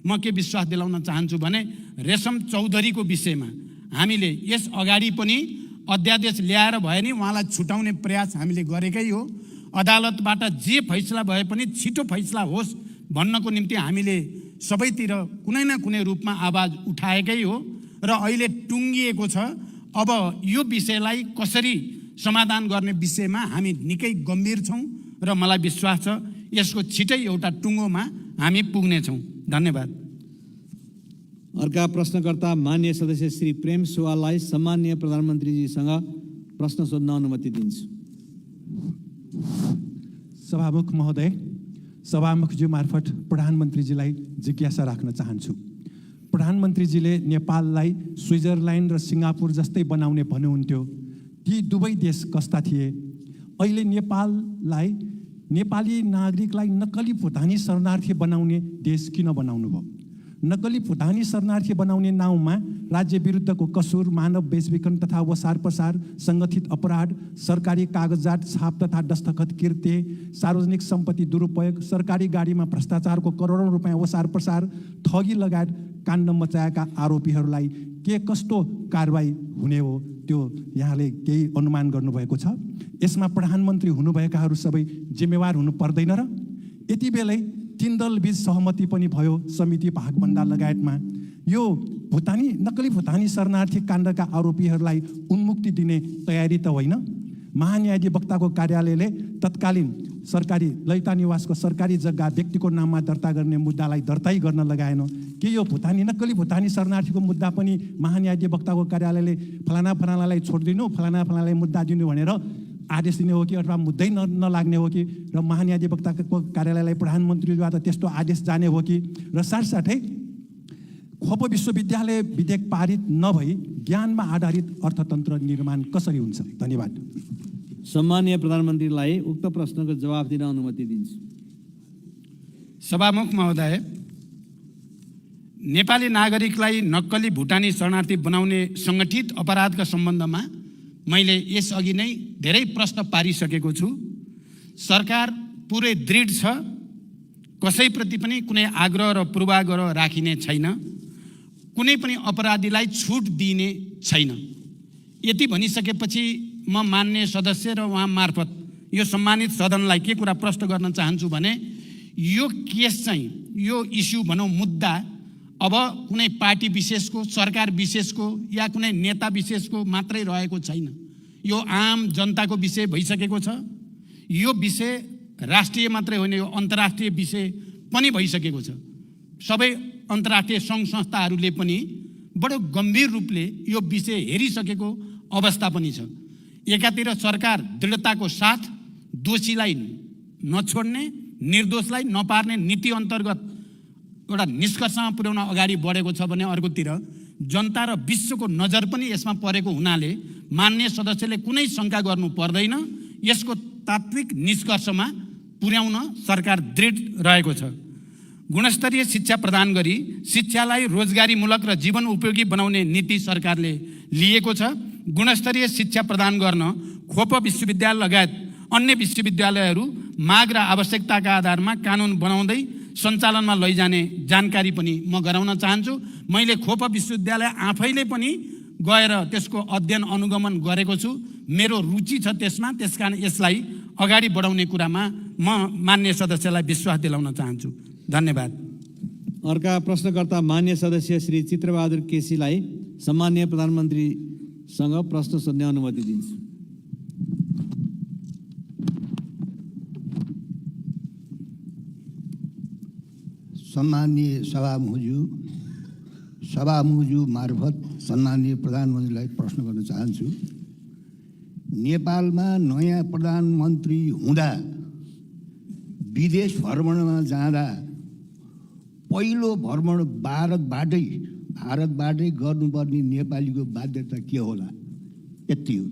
म के विश्वास दिलाउन चाहन्छु भने रेशम चौधरीको विषयमा हामीले यस अगाडि पनि अध्यादेश ल्याएर भए नि उहाँलाई छुटाउने प्रयास हामीले गरेकै हो। अदालतबाट जे फैसला भए पनि छिटो फैसला होस् भन्नको निम्ति हामीले सबैतिर कुनै न कुनै रूपमा आवाज उठाएकै हो र अहिले टुङ्गिएको छ। अब यो विषयलाई कसरी समाधान गर्ने विषयमा हामी निकै गम्भीर छौँ र मलाई विश्वास छ यसको छिटै एउटा टुङ्गोमा हामी पुग्नेछौँ। धन्यवाद। अर्का प्रश्नकर्ता मान्य सदस्य श्री प्रेम सुवाललाई सम्माननीय प्रधानमन्त्रीजीसँग प्रश्न सोध्न अनुमति दिन्छु। सभामुख महोदय, सभामुखज्यू मार्फत प्रधानमन्त्रीजीलाई जिज्ञासा राख्न चाहन्छु। प्रधानमन्त्रीजीले नेपाललाई स्विजरल्यान्ड र सिङ्गापुर जस्तै बनाउने भन्नुहुन्थ्यो। ती दुवै देश कस्ता थिए? अहिले नेपाललाई नेपाली नागरिकलाई नक्कली भुटानी शरणार्थी बनाउने देश किन बनाउनु भयो? नक्कली भुटानी शरणार्थी बनाउने नाउँमा राज्य विरुद्धको कसुर, मानव बेचबिखन तथा वसार पसार, सङ्गठित अपराध, सरकारी कागजात छाप तथा दस्तखत कृत्य, सार्वजनिक सम्पत्ति दुरुपयोग, सरकारी गाडीमा भ्रष्टाचारको करोडौँ रुपियाँ वसार पसार, ठगी लगायत काण्ड मचाएका आरोपीहरूलाई के कस्तो कारबाही हुने हो त्यो यहाँले केही अनुमान गर्नुभएको छ? यसमा प्रधानमन्त्री हुनुभएकाहरू सबै जिम्मेवार हुनु पर्दैन र? यति बेलै 3 दलबीच सहमति पनि भयो समिति भागभण्डा लगायतमा। यो नक्कली भुटानी शरणार्थी काण्डका आरोपीहरूलाई उन्मुक्ति दिने तयारी त होइन? महान्यायाधिवक्ताको कार्यालयले तत्कालीन सरकारी ललिता निवासको सरकारी जग्गा व्यक्तिको नाममा दर्ता गर्ने मुद्दालाई दर्तै गर्न लगाएन। के यो नक्कली भुटानी शरणार्थीको मुद्दा पनि महान्यायाधिवक्ताको कार्यालयले फलानालाई छोडिदिनु, फलानालाई मुद्दा दिनु भनेर आदेश दिने हो कि अथवा मुद्दै नलाग्ने हो कि? र महान्यायाधिवक्ताको कार्यालयलाई प्रधानमन्त्रीद्वारा त्यस्तो आदेश जाने हो कि? र साथसाथै खोप विश्वविद्यालय विधेयक पारित नभई ज्ञानमा आधारित अर्थतन्त्र निर्माण कसरी हुन्छ? धन्यवाद। सम्माननीय प्रधानमन्त्रीलाई उक्त प्रश्नको जवाफ दिन अनुमति दिन्छु। सभामुख महोदय, नेपाली नागरिकलाई नक्कली भुटानी शरणार्थी बनाउने सङ्गठित अपराधका सम्बन्धमा मैले यसअघि नै धेरै प्रश्न पारिसकेको छु। सरकार पुरै दृढ छ, कसैप्रति पनि कुनै आग्रह र पूर्वाग्रह राखिने छैन, कुनै पनि अपराधीलाई छुट दिने छैन। यति भनिसकेपछि म मान्य सदस्य र उहाँ मार्फत यो सम्मानित सदनलाई के कुरा प्रश्न गर्न चाहन्छु भने यो केस चाहिँ, यो इस्यु भनौँ मुद्दा अब कुनै पार्टी विशेषको, सरकार विशेषको या कुनै नेता विशेषको मात्रै रहेको छैन। यो आम जनताको विषय भइसकेको छ। यो विषय राष्ट्रिय मात्रै होइन, यो अन्तर्राष्ट्रिय विषय पनि भइसकेको छ। सबै अन्तर्राष्ट्रिय सङ्घ संस्थाहरूले पनि बडो गम्भीर रूपले यो विषय हेरिसकेको अवस्था पनि छ। एकातिर सरकार दृढताको साथ दोषीलाई नछोड्ने, निर्दोषलाई नपार्ने नीति अन्तर्गत एउटा निष्कर्षमा पुर्याउन अगाडि बढेको छ भने अर्कोतिर जनता र विश्वको नजर पनि यसमा परेको हुनाले मान्य सदस्यले कुनै शङ्का गर्नु पर्दैन। यसको तात्विक निष्कर्षमा पुर्याउन सरकार दृढ रहेको छ। गुणस्तरीय शिक्षा प्रदान गरी शिक्षालाई रोजगारीमूलक र जीवन उपयोगी बनाउने नीति सरकारले लिएको छ। गुणस्तरीय शिक्षा प्रदान गर्न खोप विश्वविद्यालय लगायत अन्य विश्वविद्यालयहरू माग र आवश्यकताका आधारमा कानुन बनाउँदै सञ्चालनमा लैजाने जानकारी पनि म गराउन चाहन्छु। मैले खोप विश्वविद्यालय आफैले पनि गएर त्यसको अध्ययन अनुगमन गरेको छु। मेरो रुचि छ त्यसमा, त्यसकारण यसलाई अगाडि बढाउने कुरामा म मान्य सदस्यलाई विश्वास दिलाउन चाहन्छु। धन्यवाद। अर्का प्रश्नकर्ता मान्य सदस्य श्री चित्रबहादुर केसीलाई सम्माननीय प्रधानमन्त्रीसँग प्रश्न सोध्ने अनुमति दिन्छु। सम्माननीय सभामुखज्यू मार्फत सम्माननीय प्रधानमन्त्रीलाई प्रश्न गर्न चाहन्छु। नेपालमा नयाँ प्रधानमन्त्री हुँदा विदेश भ्रमणमा जाँदा पहिलो भ्रमण भारतबाटै गर्नुपर्ने नेपालीको बाध्यता के होला? यति हो।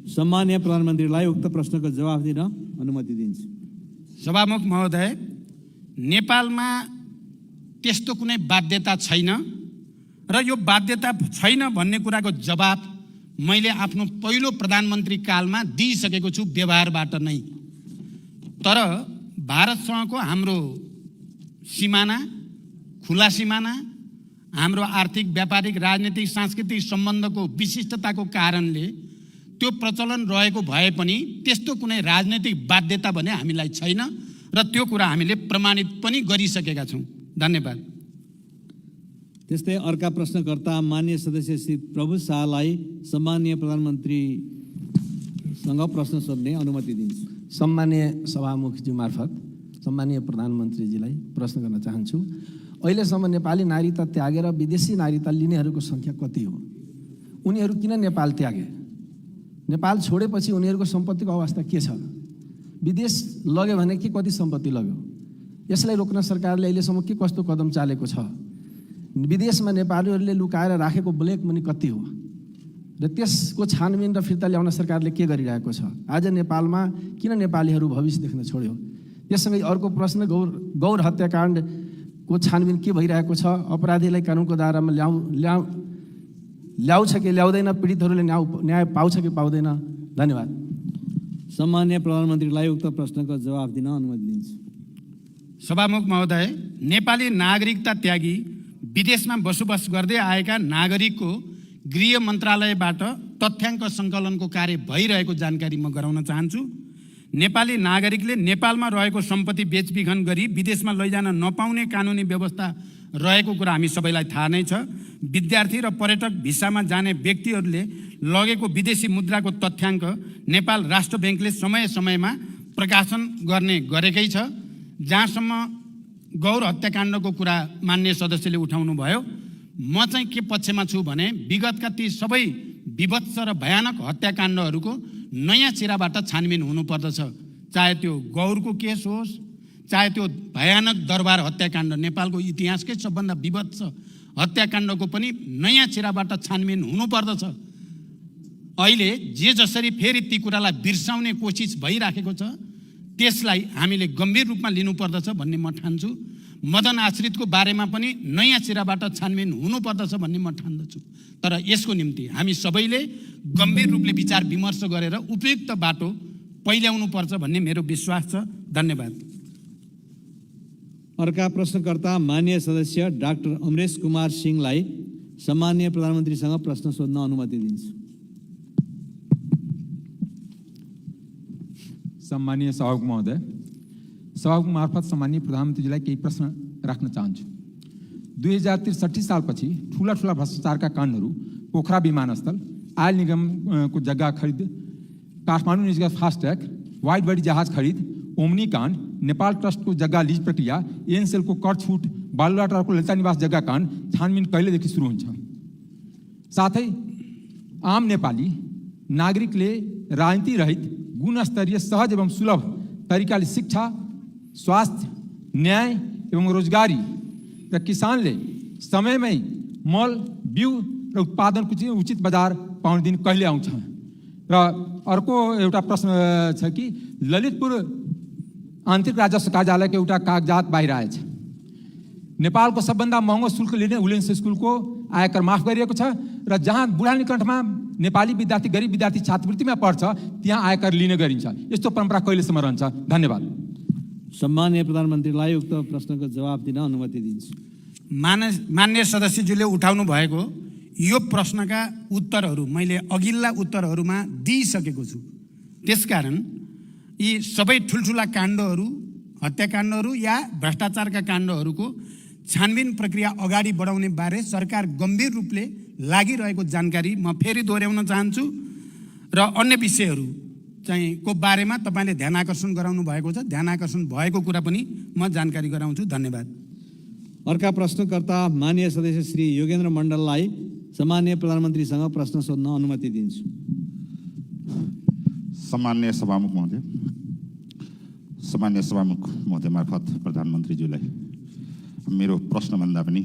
सम्माननीय प्रधानमन्त्रीलाई उक्त प्रश्नको जवाफ दिन अनुमति दिन्छु। सभामुख महोदय, नेपालमा त्यस्तो कुनै बाध्यता छैन र यो बाध्यता छैन भन्ने कुराको जवाब मैले आफ्नो पहिलो प्रधानमन्त्री कालमा दिइसकेको छु व्यवहारबाट नै। तर भारतसँगको हाम्रो सिमाना, खुला सिमाना, हाम्रो आर्थिक, व्यापारिक, राजनीतिक, सांस्कृतिक सम्बन्धको विशिष्टताको कारणले त्यो प्रचलन रहेको भए पनि त्यस्तो कुनै राजनीतिक बाध्यता भने हामीलाई छैन र त्यो कुरा हामीले प्रमाणित पनि गरिसकेका छौँ। धन्यवाद। त्यस्तै अर्का प्रश्नकर्ता मान्य सदस्य श्री प्रभु शाहलाई सम्माननीय प्रधानमन्त्रीसँग प्रश्न सोध्ने अनुमति दिन्छु। सम्माननीय सभामुखज्यू मार्फत सम्माननीय प्रधानमन्त्रीजीलाई प्रश्न गर्न चाहन्छु। अहिलेसम्म नेपाली नागरिकता त्यागेर विदेशी नागरिकता लिनेहरूको सङ्ख्या कति हो? उनीहरू किन नेपाल त्यागे? नेपाल छोडेपछि उनीहरूको सम्पत्तिको अवस्था के छ? विदेश लग्यो भने के कति सम्पत्ति लग्यो? यसलाई रोक्न सरकारले अहिलेसम्म के कस्तो कदम चालेको छ? विदेशमा नेपालीहरूले लुकाएर राखेको ब्ल्याक मनी कति हो र त्यसको छानबिन र फिर्ता ल्याउन सरकारले के गरिरहेको छ? आज नेपालमा किन नेपालीहरू भविष्य देख्न छोड्यो? त्यससँगै अर्को प्रश्न, गौर हत्याकाण्डको छानबिन के भइरहेको छ? अपराधीलाई कानुनको दायरामा ल्याउँछ कि ल्याउँदैन? पीडितहरूले न्याय पाउँछ कि पाउँदैन? धन्यवाद। सम्माननीय प्रधानमन्त्रीलाई उक्त प्रश्नको जवाफ दिन अनुमति दिन्छु। सभामुख महोदय, नेपाली नागरिकता त्यागी विदेशमा बसोबास गर्दै आएका नागरिकको गृह मन्त्रालयबाट तथ्याङ्क सङ्कलनको कार्य भइरहेको जानकारी म गराउन चाहन्छु। नेपाली नागरिकले नेपालमा रहेको सम्पत्ति बेचबिखन गरी विदेशमा लैजान नपाउने कानुनी व्यवस्था रहेको कुरा हामी सबैलाई थाहा नै छ। विद्यार्थी र पर्यटक भिसामा जाने व्यक्तिहरूले लगेको विदेशी मुद्राको तथ्याङ्क नेपाल राष्ट्र ब्याङ्कले समय समयमा प्रकाशन गरेकै छ। जहाँसम्म गौर हत्याकाण्डको कुरा मान्य सदस्यले उठाउनु भयो, म चाहिँ के पक्षमा छु भने विगतका ती सबै विभत्स र भयानक हत्याकाण्डहरूको नयाँ चिराबाट छानबिन हुनुपर्दछ। चाहे त्यो गौरको केस होस्, चाहे त्यो भयानक दरबार हत्याकाण्ड, नेपालको इतिहासकै सबभन्दा विभत्स हत्याकाण्डको पनि नयाँ चिराबाट छानबिन हुनुपर्दछ। अहिले जे जसरी फेरि ती कुरालाई बिर्साउने कोसिस भइराखेको छ, त्यसलाई हामीले गम्भीर रूपमा लिनुपर्दछ भन्ने म ठान्छु। मदन आश्रितको बारेमा पनि नयाँ चिराबाट छानबिन हुनुपर्दछ भन्ने म ठान्दछु। तर यसको निम्ति हामी सबैले गम्भीर रूपले विचार विमर्श गरेर उपयुक्त बाटो पहिल्याउनुपर्छ भन्ने मेरो विश्वास छ। धन्यवाद। अर्का प्रश्नकर्ता मान्य सदस्य डाक्टर अमरेश कुमार सिंहलाई सम्माननीय प्रधानमन्त्रीसँग प्रश्न सोध्न अनुमति दिन्छु। सम्मानीय सभामुख महोदय, सभामुख मार्फत सम्मानीय प्रधानमन्त्रीजीलाई केही प्रश्न राख्न चाहन्छु। 2063 सालपछि ठुला भ्रष्टाचारका काण्डहरू पोखरा विमानस्थल, आयल निगमको जग्गा खरिद, काठमाडौँ निजगत फास्ट्याग, वाइड बडी जहाज खरिद, ओम्नी काण्ड, नेपाल ट्रस्टको जग्गा लिज प्रक्रिया, एनसेलको कर छुट, बालुवाटारको ललिता निवास जग्गा काण्ड छानबिन कहिलेदेखि सुरु हुन्छ? साथै आम नेपाली नागरिकले राजनीति रहित गुणस्तरीय, सहज एवं सुलभ तरिकाले शिक्षा, स्वास्थ्य, न्याय एवं रोजगारी र किसानले समयमै मल, बिउ र उत्पादनको चाहिँ उचित बजार पाउने दिन कहिले आउँछ? र अर्को एउटा प्रश्न छ कि ललितपुर आन्तरिक राजस्व कार्यालयको एउटा कागजात बाहिर आएछ। नेपालको सबभन्दा महँगो शुल्क लिने उलेन्स स्कुलको आयकर माफ गरिएको छ र जहाँ बुढानीकण्ठमा नेपाली विद्यार्थी, गरिब विद्यार्थी छात्रवृत्तिमा पढ्छ त्यहाँ आयकर लिने गरिन्छ। यस्तो परम्परा कहिलेसम्म रहन्छ? धन्यवाद। सम्माननीय प्रधानमन्त्रीलाई उक्त प्रश्नको जवाफ दिन अनुमति दिन्छु। मान्य सदस्यज्यूले उठाउनु भएको यो प्रश्नका उत्तरहरू मैले अघिल्ला उत्तरहरूमा दिइसकेको छु। त्यसकारण यी सबै ठुल्ठुला काण्डहरू, हत्याकाण्डहरू या भ्रष्टाचारका काण्डहरूको छानबिन प्रक्रिया अगाडि बढाउने बारे सरकार गम्भीर रूपले लागिरहेको जानकारी म फेरि दोहोऱ्याउन चाहन्छु र अन्य विषयहरू चाहिँ को बारेमा तपाईँले ध्यान आकर्षण गराउनु भएको छ। ध्यान आकर्षण भएको कुरा पनि म जानकारी गराउँछु। धन्यवाद। अर्का प्रश्नकर्ता माननीय सदस्य श्री योगेन्द्र मण्डललाई सम्माननीय प्रधानमन्त्रीसँग प्रश्न सोध्न अनुमति दिन्छु। सम्माननीय सभामुख महोदय, सम्माननीय सभामुख महोदय मार्फत प्रधानमन्त्रीज्यूलाई मेरो प्रश्नभन्दा पनि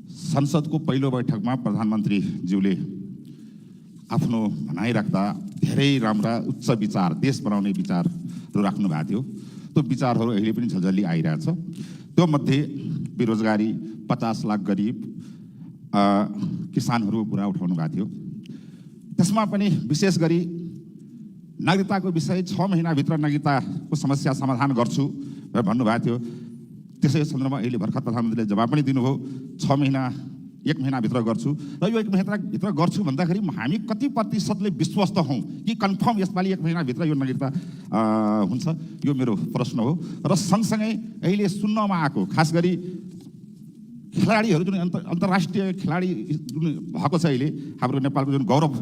संसदको पहिलो बैठकमा प्रधानमन्त्रीज्यूले आफ्नो भनाइ राख्दा धेरै राम्रा उच्च विचार, देश बनाउने विचारहरू राख्नु भएको थियो। त्यो विचारहरू अहिले पनि झल्झली आइरहेछ। त्यो मध्ये बेरोजगारी, 50 लाख गरिब किसानहरूको कुरा उठाउनु भएको थियो। त्यसमा पनि विशेष गरी नागरिकताको विषय 6 महिनाभित्र नागरिकताको समस्या समाधान गर्छु भनेर भन्नुभएको थियो। त्यसै सन्दर्भमा अहिले भर्खर प्रधानमन्त्रीले जवाब पनि दिनुभयो, 6 महिना 1 महिनाभित्र गर्छु। र यो 1 महिनाभित्र गर्छु भन्दाखेरि हामी कति प्रतिशतले विश्वस्त हौँ कि कन्फर्म यसपालि 1 महिनाभित्र यो नागरिकता हुन्छ, यो मेरो प्रश्न हो। र सँगसँगै अहिले सुन्नमा आएको खास गरी खेलाडीहरू जुन अन्तर्राष्ट्रिय खेलाडी जुन भएको छ, अहिले हाम्रो नेपालको जुन गौरव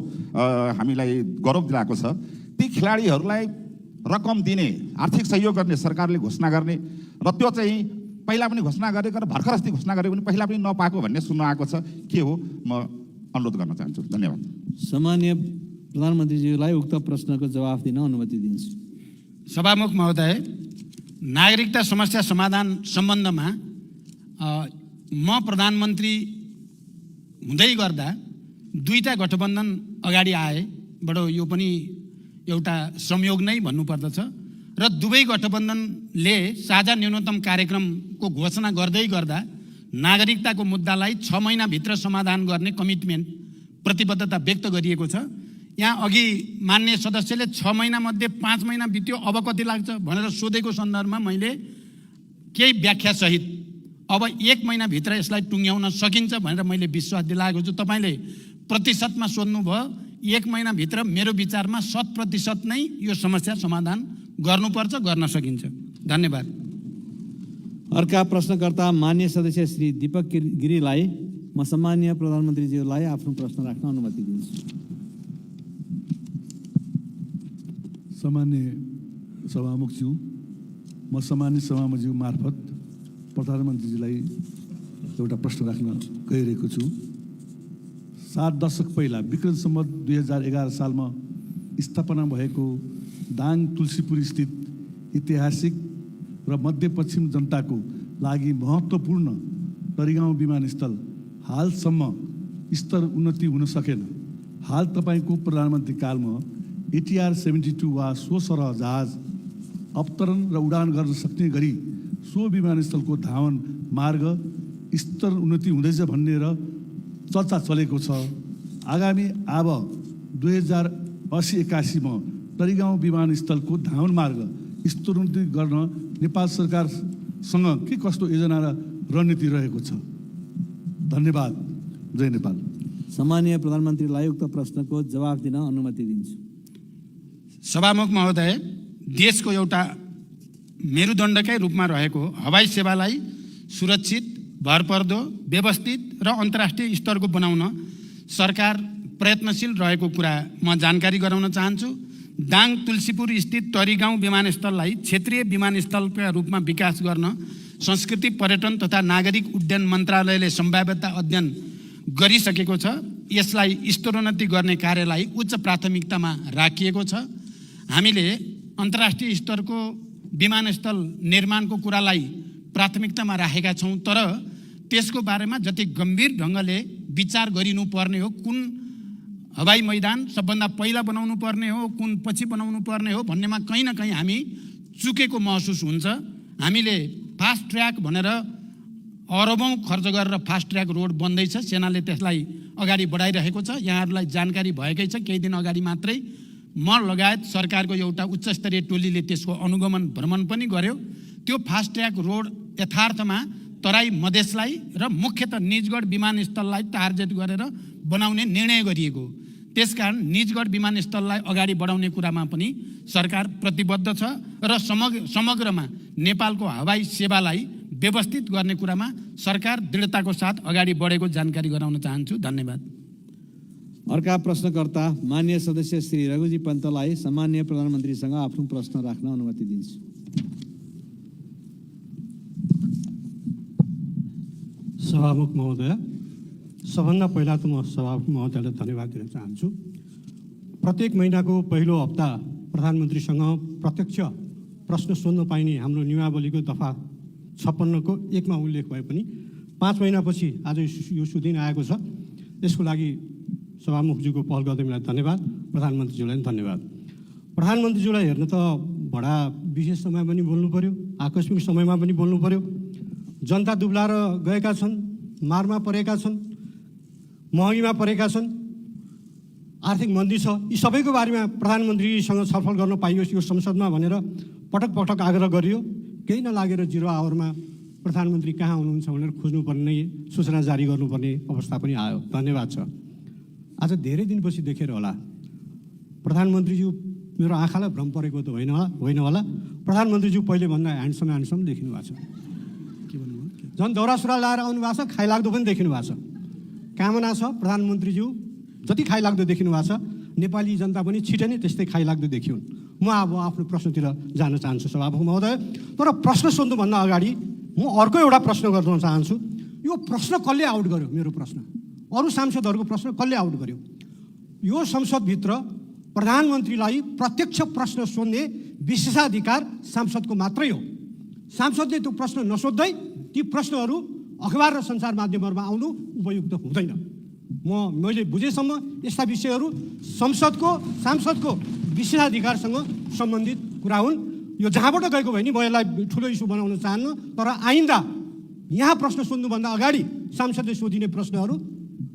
हामीलाई गौरव दिलाएको छ, ती खेलाडीहरूलाई रकम दिने, आर्थिक सहयोग गर्ने सरकारले घोषणा गर्ने र त्यो चाहिँ पहिला पनि घोषणा गरेको र भर्खर अस्ति घोषणा गरेको पनि पहिला पनि नपाएको भन्ने सुन्न आएको छ। के हो, म अनुरोध गर्न चाहन्छु। धन्यवाद। सम्माननीय प्रधानमन्त्रीज्यूलाई उक्त प्रश्नको जवाफ दिन अनुमति दिन्छु। सभामुख महोदय, नागरिकता समस्या समाधान सम्बन्धमा म प्रधानमन्त्री हुँदै गर्दा दुईटा गठबन्धन अगाडि आए। बडो यो पनि एउटा संयोग नै भन्नुपर्दछ। र दुवै गठबन्धनले साझा न्यूनतम कार्यक्रमको घोषणा गर्दै गर्दा नागरिकताको मुद्दालाई 6 महिनाभित्र समाधान गर्ने कमिटमेन्ट, प्रतिबद्धता व्यक्त गरिएको छ। यहाँ अघि मान्य सदस्यले 6 महिनामध्ये 5 महिना बित्यो, अब कति लाग्छ भनेर सोधेको सन्दर्भमा मैले केही व्याख्यासहित अब 1 महिनाभित्र यसलाई टुङ्ग्याउन सकिन्छ भनेर मैले विश्वास दिलाएको छु। तपाईँले प्रतिशतमा सोध्नुभयो, 1 महिनाभित्र मेरो विचारमा 100% नै यो समस्या समाधान गर्नुपर्छ, गर्न सकिन्छ। धन्यवाद। अर्का प्रश्नकर्ता मान्य सदस्य श्री दीपक गिरीलाई म सम्माननीय प्रधानमन्त्रीज्यूलाई आफ्नो प्रश्न राख्न अनुमति दिन्छु। सम्मान्य सभामुखज्यू, म सम्मान्य सभामुखज्यू मार्फत प्रधानमन्त्रीजीलाई एउटा प्रश्न राख्न गइरहेको छु। 7 दशक पहिला विक्रम सम्वत 2011 सालमा स्थापना भएको दाङ तुलसीपुर स्थित ऐतिहासिक र मध्यपश्चिम जनताको लागि महत्त्वपूर्ण तरिगाउँ विमानस्थल हालसम्म स्तर उन्नति हुन सकेन। हाल तपाईँको प्रधानमन्त्री कालमा ATR 72 वा सो सरह जहाज अवतरण र उडान गर्न सक्ने गरी सो विमानस्थलको धावन मार्ग स्तर उन्नति हुँदैछ भन्ने र चर्चा चलेको छ। आगामी अब 2080-81 मा तरिगाउँ विमानस्थलको धावन मार्ग स्तरोन्नति गर्न नेपाल सरकारसँग के कस्तो योजना र रणनीति रहेको छ? धन्यवाद। जय नेपाल। सम्माननीय प्रधानमन्त्रीलाई उक्त प्रश्नको जवाफ दिन अनुमति दिन्छु। सभामुख महोदय, देशको एउटा मेरुदण्डकै रूपमा रहेको हवाई सेवालाई सुरक्षित, भरपर्दो, व्यवस्थित र अन्तर्राष्ट्रिय स्तरको बनाउन सरकार प्रयत्नशील रहेको कुरा म जानकारी गराउन चाहन्छु। दाङ तुलसीपुर स्थित तरिगाउँ विमानस्थललाई क्षेत्रीय विमानस्थलका रूपमा विकास गर्न संस्कृति, पर्यटन तथा नागरिक उड्डयन मन्त्रालयले सम्भाव्यता अध्ययन गरिसकेको छ। यसलाई स्तरोन्नति गर्ने कार्यलाई उच्च प्राथमिकतामा राखिएको छ। हामीले अन्तर्राष्ट्रिय स्तरको विमानस्थल निर्माणको कुरालाई प्राथमिकतामा राखेका छौँ, तर त्यसको बारेमा जति गम्भीर ढङ्गले विचार गरिनुपर्ने हो, कुन हवाई मैदान सबभन्दा पहिला बनाउनु पर्ने हो, कुन पछि बनाउनु पर्ने हो भन्नेमा कहीँ न कहीँ हामी चुकेको महसुस हुन्छ। हामीले फास्ट ट्र्याक भनेर अरबौँ खर्च गरेर फास्ट ट्र्याक रोड बन्दैछ, सेनाले त्यसलाई अगाडि बढाइरहेको छ। यहाँहरूलाई जानकारी भएकै छ, केही दिन अगाडि मात्रै म लगायत सरकारको एउटा उच्चस्तरीय टोलीले त्यसको अनुगमन भ्रमण पनि गर्यो। त्यो फास्ट ट्र्याक रोड यथार्थमा तराई मधेसलाई र मुख्यतः निजगढ विमानस्थललाई टार्गेट गरेर बनाउने निर्णय गरिएको हो। त्यसकारण निजगढ विमानस्थललाई अगाडि बढाउने कुरामा पनि सरकार प्रतिबद्ध छ र समग्रमा नेपालको हवाई सेवालाई व्यवस्थित गर्ने कुरामा सरकार दृढताको साथ अगाडि बढेको जानकारी गराउन चाहन्छु। धन्यवाद। अर्का प्रश्नकर्ता माननीय सदस्य श्री रघुजी पन्तलाई सम्माननीय प्रधानमन्त्रीसँग आफ्नो प्रश्न राख्न अनुमति दिन्छु। सभामुख महोदय, सबभन्दा पहिला त म सभामुख महोदयलाई धन्यवाद दिन चाहन्छु। प्रत्येक महिनाको पहिलो हप्ता प्रधानमन्त्रीसँग प्रत्यक्ष प्रश्न सोध्न पाइने हाम्रो नियमावलीको दफा 56 को 1 मा उल्लेख भए पनि 5 महिनापछि आज यो सुदिन आएको छ। यसको लागि सभामुखज्यूको पहल गर्दैलाई धन्यवाद, प्रधानमन्त्रीज्यूलाई पनि धन्यवाद। प्रधानमन्त्रीज्यूलाई हेर्न त बडा विशेष समय पनि बोल्नु पर्यो, आकस्मिक समयमा पनि बोल्नु पर्यो। जनता दुब्लाएर गएका छन्, मारमा परेका छन्, महँगीमा परेका छन्, आर्थिक मन्दी छ। यी सबैको बारेमा प्रधानमन्त्रीसँग छलफल गर्न पाइयोस् यो संसदमा भनेर पटक पटक आग्रह गरियो। केही नलागेर 0 आवरमा प्रधानमन्त्री कहाँ हुनुहुन्छ भनेर खोज्नुपर्ने, सूचना जारी गर्नुपर्ने अवस्था पनि आयो। धन्यवाद छ। आज धेरै दिनपछि देखेर होला प्रधानमन्त्रीज्यू, मेरो आँखालाई भ्रम परेको त होइन होला, प्रधानमन्त्रीज्यू पहिलेभन्दा ह्यान्डसम देखिनु भएको छ। के भन्नुभयो? झन् दौरासुरा लाएर आउनु भएको छ, खाइलाग्दो पनि देखिनु भएको छ। कामना छ प्रधानमन्त्रीज्यू जति खाइलाग्दो देखिनु भएको छ, नेपाली जनता पनि छिटै नै त्यस्तै खाइलाग्दो देखिउन्। म अब आफ्नो प्रश्नतिर जान चाहन्छु सभामुख महोदय। तर प्रश्न सोध्नुभन्दा अगाडि म अर्को एउटा प्रश्न गर्न चाहन्छु। यो प्रश्न कसले आउट गर्यो? मेरो प्रश्न, अरू सांसदहरूको प्रश्न कसले आउट गर्यो? यो संसदभित्र प्रधानमन्त्रीलाई प्रत्यक्ष प्रश्न सोध्ने विशेषाधिकार सांसदको मात्रै हो। सांसदले त्यो प्रश्न नसोध्दै ती प्रश्नहरू अखबार र सञ्चार माध्यमहरूमा आउनु उपयुक्त हुँदैन। मैले बुझेसम्म यस्ता विषयहरू सांसदको विशेषाधिकारसँग सम्बन्धित कुरा हुन्। यो जहाँबाट गएको भए नि म यसलाई ठुलो इस्यु बनाउन चाहन्न, तर आइन्दा यहाँ प्रश्न सोध्नुभन्दा अगाडि सांसदले सोधिने प्रश्नहरू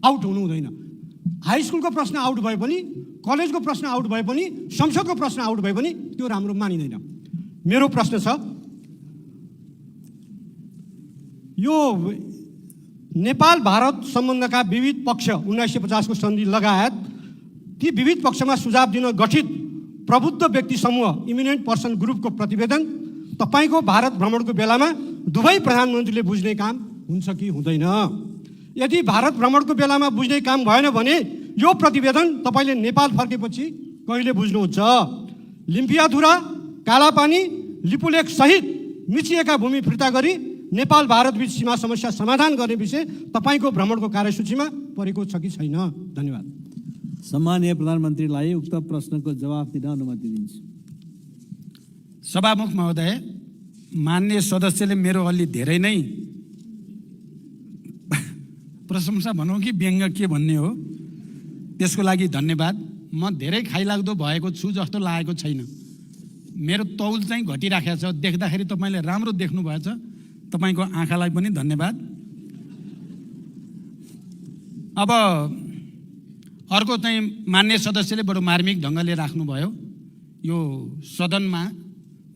आउट हुनु हुँदैन। हाई स्कुलको प्रश्न आउट भए पनि, कलेजको प्रश्न आउट भए पनि, संसदको प्रश्न आउट भए पनि त्यो राम्रो मानिँदैन। मेरो प्रश्न छ, यो नेपाल भारत सम्बन्धका विविध पक्ष 1950 को सन्धि लगायत ती विविध पक्षमा सुझाव दिन गठित प्रबुद्ध व्यक्ति समूह इमिनेन्ट पर्सन ग्रुपको प्रतिवेदन तपाईको भारत भ्रमणको बेलामा दुवै प्रधानमन्त्रीले बुझ्ने काम हुन्छ कि हुँदैन? यदि भारत भ्रमणको बेलामा बुझ्ने काम भएन भने यो प्रतिवेदन तपाईले नेपाल फर्केपछि कहिले बुझ्नुहुन्छ? लिम्पियाधुरा, कालापानी, लिपुलेख सहित मिचिएका भूमि फिर्ता गरी नेपाल भारत बीच सीमा समस्या समाधान गर्ने विषय तपाईको भ्रमणको कार्यसूचीमा परेको छ कि छैन? धन्यवाद। सम्माननीय प्रधानमन्त्रीलाई उक्त प्रश्नको जवाफ दिन अनुमति दिन्छु। सभामुख महोदय, माननीय सदस्यले मेरो अलि धेरै नै प्रशंसा भनौँ कि व्यङ्ग के भन्ने हो, त्यसको लागि धन्यवाद। म धेरै खाइलाग्दो भएको छु जस्तो लागेको छैन। मेरो तौल चाहिँ घटिराखेको छ, देख्दाखेरि तपाईँले राम्रो देख्नुभएछ। तपाईँको आँखालाई पनि धन्यवाद। अब अर्को चाहिँ मान्य सदस्यले बडो मार्मिक ढङ्गले राख्नुभयो। यो सदनमा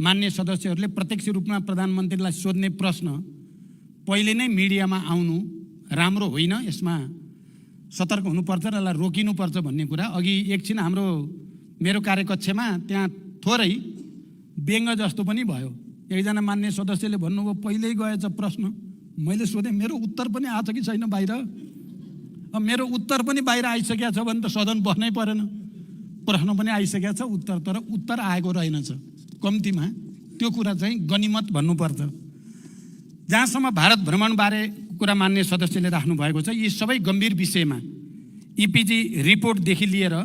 मान्य सदस्यहरूले प्रत्यक्ष रूपमा प्रधानमन्त्रीलाई सोध्ने प्रश्न पहिले नै मिडियामा आउनु राम्रो होइन। यसमा सतर्क हुनुपर्छ र यसलाई रोकिनुपर्छ भन्ने कुरा। अघि एकछिन मेरो कार्यकक्षमा त्यहाँ थोरै व्यङ्ग जस्तो पनि भयो। एकजना मान्य सदस्यले भन्नुभयो पहिल्यै गएछ प्रश्न, मैले सोधेँ मेरो उत्तर पनि आछ कि छैन बाहिर? अब मेरो उत्तर पनि बाहिर आइसकेको छ भने त सदन बस्नै परेन। प्रश्न पनि आइसकेको छ, उत्तर आएको रहेनछ। कम्तीमा त्यो कुरा चाहिँ गनिमत भन्नुपर्छ। जहाँसम्म भारत भ्रमणबारे कुरा मान्य सदस्यले राख्नु भएको छ, यी सबै गम्भीर विषयमा इपिजी रिपोर्टदेखि लिएर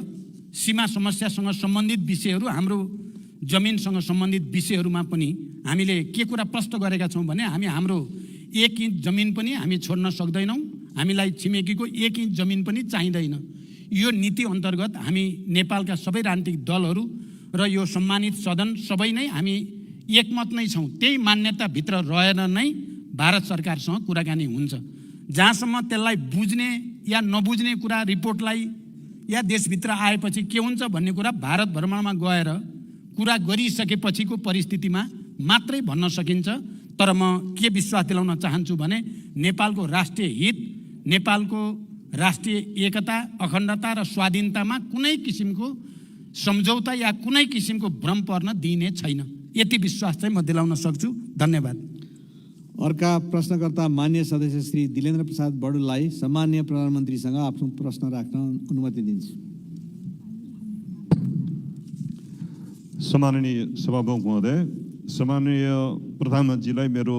सीमा समस्यासँग सम्बन्धित विषयहरू, हाम्रो जमिनसँग सम्बन्धित विषयहरूमा पनि हामीले के कुरा प्रश्न गरेका छौँ भने हाम्रो 1 इन्च जमिन पनि हामी छोड्न सक्दैनौँ, हामीलाई छिमेकीको 1 इन्च जमिन पनि चाहिँदैन। यो नीति अन्तर्गत हामी नेपालका सबै राजनीतिक दलहरू र यो सम्मानित सदन सबै नै हामी एकमत नै छौँ। त्यही मान्यताभित्र रहेर नै भारत सरकारसँग कुराकानी हुन्छ। जहाँसम्म त्यसलाई बुझ्ने या नबुझ्ने कुरा रिपोर्टलाई या देशभित्र आएपछि के हुन्छ भन्ने कुरा भारत भ्रमणमा गएर कुरा गरिसकेपछिको परिस्थितिमा मात्रै भन्न सकिन्छ। तर म के विश्वास दिलाउन चाहन्छु भने नेपालको राष्ट्रिय हित, नेपालको राष्ट्रिय एकता, अखण्डता र स्वाधीनतामा कुनै किसिमको सम्झौता या कुनै किसिमको भ्रम पर्न दिइने छैन। यति विश्वास चाहिँ म दिलाउन सक्छु। धन्यवाद। अर्का प्रश्नकर्ता मान्य सदस्य श्री दिलेन्द्र प्रसाद बडुललाई सम्माननीय प्रधानमन्त्रीसँग आफ्नो प्रश्न राख्न अनुमति दिन्छु। सम्माननीय सभामुख महोदय, सम्माननीय प्रधानमन्त्रीलाई मेरो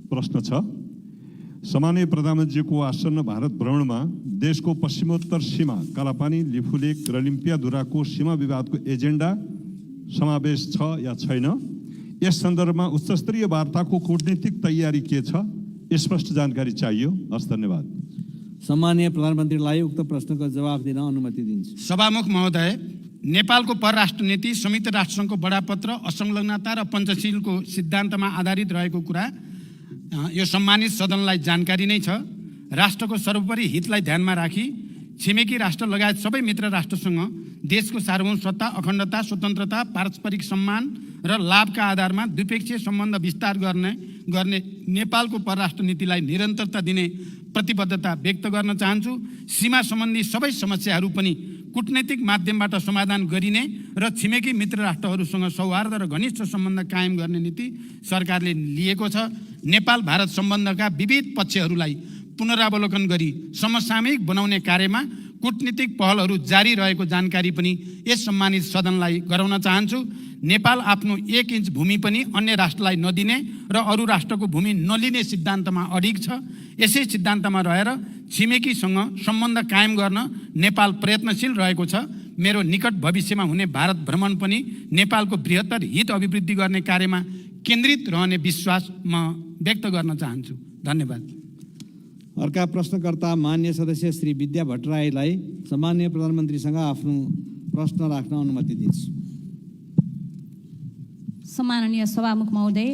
प्रश्न छ। सम्माननीय प्रधानमन्त्रीको आसन्न भारत भ्रमणमा देशको पश्चिमोत्तर सीमा कालापानी, लिफुलेक र लिम्पियाधुराको सीमा विवादको एजेन्डा समावेश छ या छैन? यस सन्दर्भमा उच्चस्तरीय वार्ताको कूटनीतिक तयारी के छ? स्पष्ट जानकारी चाहियो। हस्, धन्यवाद। सम्माननीय प्रधानमन्त्रीलाई उक्त प्रश्नको जवाफ दिन अनुमति दिन्छु। सभामुख महोदय, नेपालको परराष्ट्र नीति संयुक्त राष्ट्रसङ्घको बडापत्र, असंलग्नता र पञ्चशीलको सिद्धान्तमा आधारित रहेको कुरा यो सम्मानित सदनलाई जानकारी नै छ। राष्ट्रको सर्वोपरि हितलाई ध्यानमा राखी छिमेकी राष्ट्र लगायत सबै मित्र राष्ट्रसँग देशको सार्वभौम सत्ता, अखण्डता, स्वतन्त्रता, पारस्परिक सम्मान र लाभका आधारमा द्विपक्षीय सम्बन्ध विस्तार गर्ने नेपालको परराष्ट्र नीतिलाई निरन्तरता दिने प्रतिबद्धता व्यक्त गर्न चाहन्छु। सीमा सम्बन्धी सबै समस्याहरू पनि कूटनैतिक माध्यमबाट समाधान गरिने र छिमेकी मित्र राष्ट्रहरूसँग सौहार्द र घनिष्ठ सम्बन्ध कायम गर्ने नीति सरकारले लिएको छ। नेपाल भारत सम्बन्धका विविध पक्षहरूलाई पुनरावलोकन गरी समसामयिक बनाउने कार्यमा कूटनीतिक पहलहरू जारी रहेको जानकारी पनि यस सम्मानित सदनलाई गराउन चाहन्छु। नेपाल आफ्नो 1 इन्च भूमि पनि अन्य राष्ट्रलाई नदिने र अरू राष्ट्रको भूमि नलिने सिद्धान्तमा अडिग छ। यसै सिद्धान्तमा रहेर छिमेकीसँग सम्बन्ध कायम गर्न नेपाल प्रयत्नशील रहेको छ। मेरो निकट भविष्यमा हुने भारत भ्रमण पनि नेपालको बृहत्तर हित अभिवृद्धि गर्ने कार्यमा केन्द्रित रहने विश्वास म व्यक्त गर्न चाहन्छु। धन्यवाद। अर्का प्रश्नकर्ता मान्य सदस्य श्री विद्या भट्टराईलाई सम्माननीय प्रधानमन्त्रीसँग आफ्नो प्रश्न राख्न अनुमति दिन्छु। सम्माननीय सभामुख महोदय,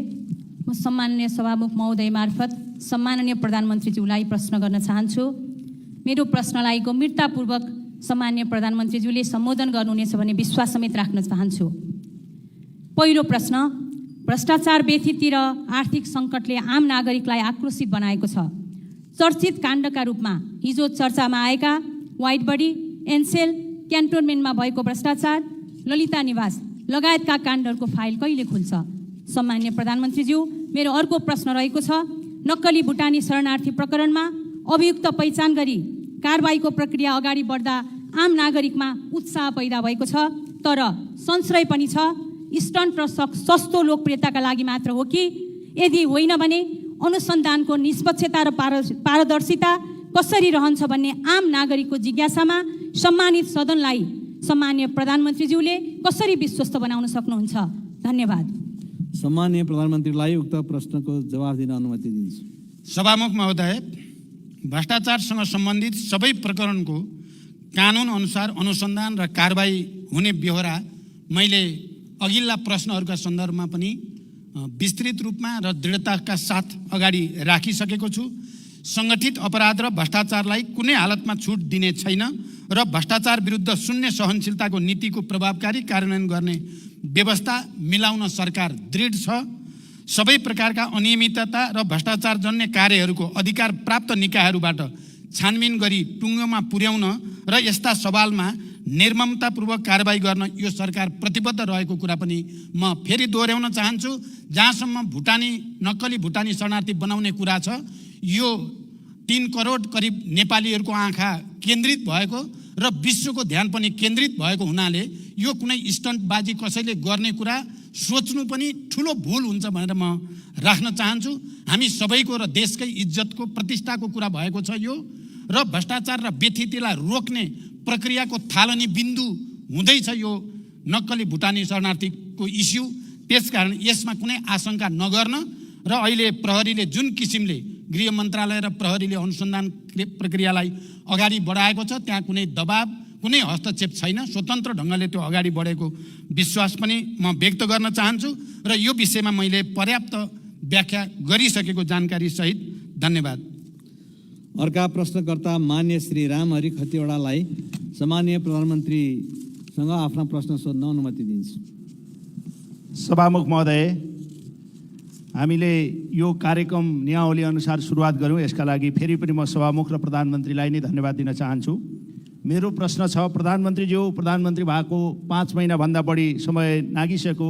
म सम्माननीय सभामुख महोदय मार्फत सम्माननीय प्रधानमन्त्रीज्यूलाई प्रश्न गर्न चाहन्छु। मेरो प्रश्नलाई गम्भीरतापूर्वक सम्माननीय प्रधानमन्त्रीज्यूले सम्बोधन गर्नुहुनेछ भन्ने विश्वास समेत राख्न चाहन्छु। पहिलो प्रश्न, भ्रष्टाचार व्यथिति र आर्थिक सङ्कटले आम नागरिकलाई आक्रोशित बनाएको छ। चर्चित काण्डका रूपमा हिजो चर्चामा आएका व्हाइट बडी, एनसेल, क्यान्टोनमेन्टमा भएको भ्रष्टाचार, ललिता निवास लगायतका काण्डहरूको फाइल कहिले खुल्छ? सम्माननीय प्रधानमन्त्रीज्यू, मेरो अर्को प्रश्न रहेको छ। नक्कली भुटानी शरणार्थी प्रकरणमा अभियुक्त पहिचान गरी कारबाहीको प्रक्रिया अगाडि बढ्दा आम नागरिकमा उत्साह पैदा भएको छ, तर संशय पनि छ स्टन्ट र सस्तो लोकप्रियताका लागि मात्र हो कि? यदि होइन भने अनुसन्धानको निष्पक्षता र पारदर्शिता कसरी रहन्छ भन्ने आम नागरिकको जिज्ञासामा सम्मानित सदनलाई सम्माननीय प्रधानमन्त्रीज्यूले कसरी विश्वस्त बनाउन सक्नुहुन्छ? धन्यवाद। सम्माननीय प्रधानमन्त्रीलाई उक्त प्रश्नको जवाफ दिन अनुमति दिन्छु। सभामुख महोदय, भ्रष्टाचारसँग सम्बन्धित सबै प्रकरणको कानुन अनुसार अनुसन्धान र कारबाही हुने बेहोरा मैले अघिल्ला प्रश्नहरूका सन्दर्भमा पनि विस्तृत रूपमा र दृढताका साथ अगाडि राखिसकेको छु। सङ्गठित अपराध र भ्रष्टाचारलाई कुनै हालतमा छुट दिने छैन र भ्रष्टाचार विरुद्ध शून्य सहनशीलताको नीतिको प्रभावकारी कार्यान्वयन गर्ने व्यवस्था मिलाउन सरकार दृढ छ। सबै प्रकारका अनियमितता र भ्रष्टाचारजन्य कार्यहरूको अधिकार प्राप्त निकायहरूबाट छानबिन गरी टुङ्गोमा पुर्याउन र यस्ता सवालमा निर्ममतापूर्वक कारबाही गर्न यो सरकार प्रतिबद्ध रहेको कुरा पनि म फेरि दोहोऱ्याउन चाहन्छु। जहाँसम्म नक्कली भुटानी शरणार्थी बनाउने कुरा छ, यो 3 करोड करिब नेपालीहरूको आँखा केन्द्रित भएको र विश्वको ध्यान पनि केन्द्रित भएको हुनाले यो कुनै स्टन्टबाजी कसैले गर्ने कुरा सोच्नु पनि ठुलो भुल हुन्छ भनेर म राख्न चाहन्छु। हामी सबैको र देशकै इज्जतको प्रतिष्ठाको कुरा भएको छ यो, र भ्रष्टाचार र व्यथितिलाई रोक्ने प्रक्रियाको थालनी बिन्दु हुँदैछ यो नक्कली भुटानी शरणार्थीको इस्यु। त्यसकारण यसमा कुनै आशंका नगर्न र अहिले प्रहरीले जुन किसिमले गृह मन्त्रालय र प्रहरीले अनुसन्धान प्रक्रियालाई अगाडि बढाएको छ, त्यहाँ कुनै दबाब, कुनै हस्तक्षेप छैन। स्वतन्त्र ढङ्गले त्यो अगाडि बढेको विश्वास पनि म व्यक्त गर्न चाहन्छु र यो विषयमा मैले पर्याप्त व्याख्या गरिसकेको जानकारी सहित धन्यवाद। अर्का प्रश्नकर्ता मान्य श्री रामहरि खतिवडालाई सम्माननीय प्रधानमन्त्रीसँग आफ्ना प्रश्न सोध्न अनुमति दिन्छु। सभामुख महोदय, हामीले यो कार्यक्रम नियावली अनुसार सुरुवात गऱ्यौँ। यसका लागि फेरि पनि म सभामुख र प्रधानमन्त्रीलाई नै धन्यवाद दिन चाहन्छु। मेरो प्रश्न छ, प्रधानमन्त्रीज्यू, प्रधानमन्त्री भएको 5 महिनाभन्दा बढी समय नागिसक्यो।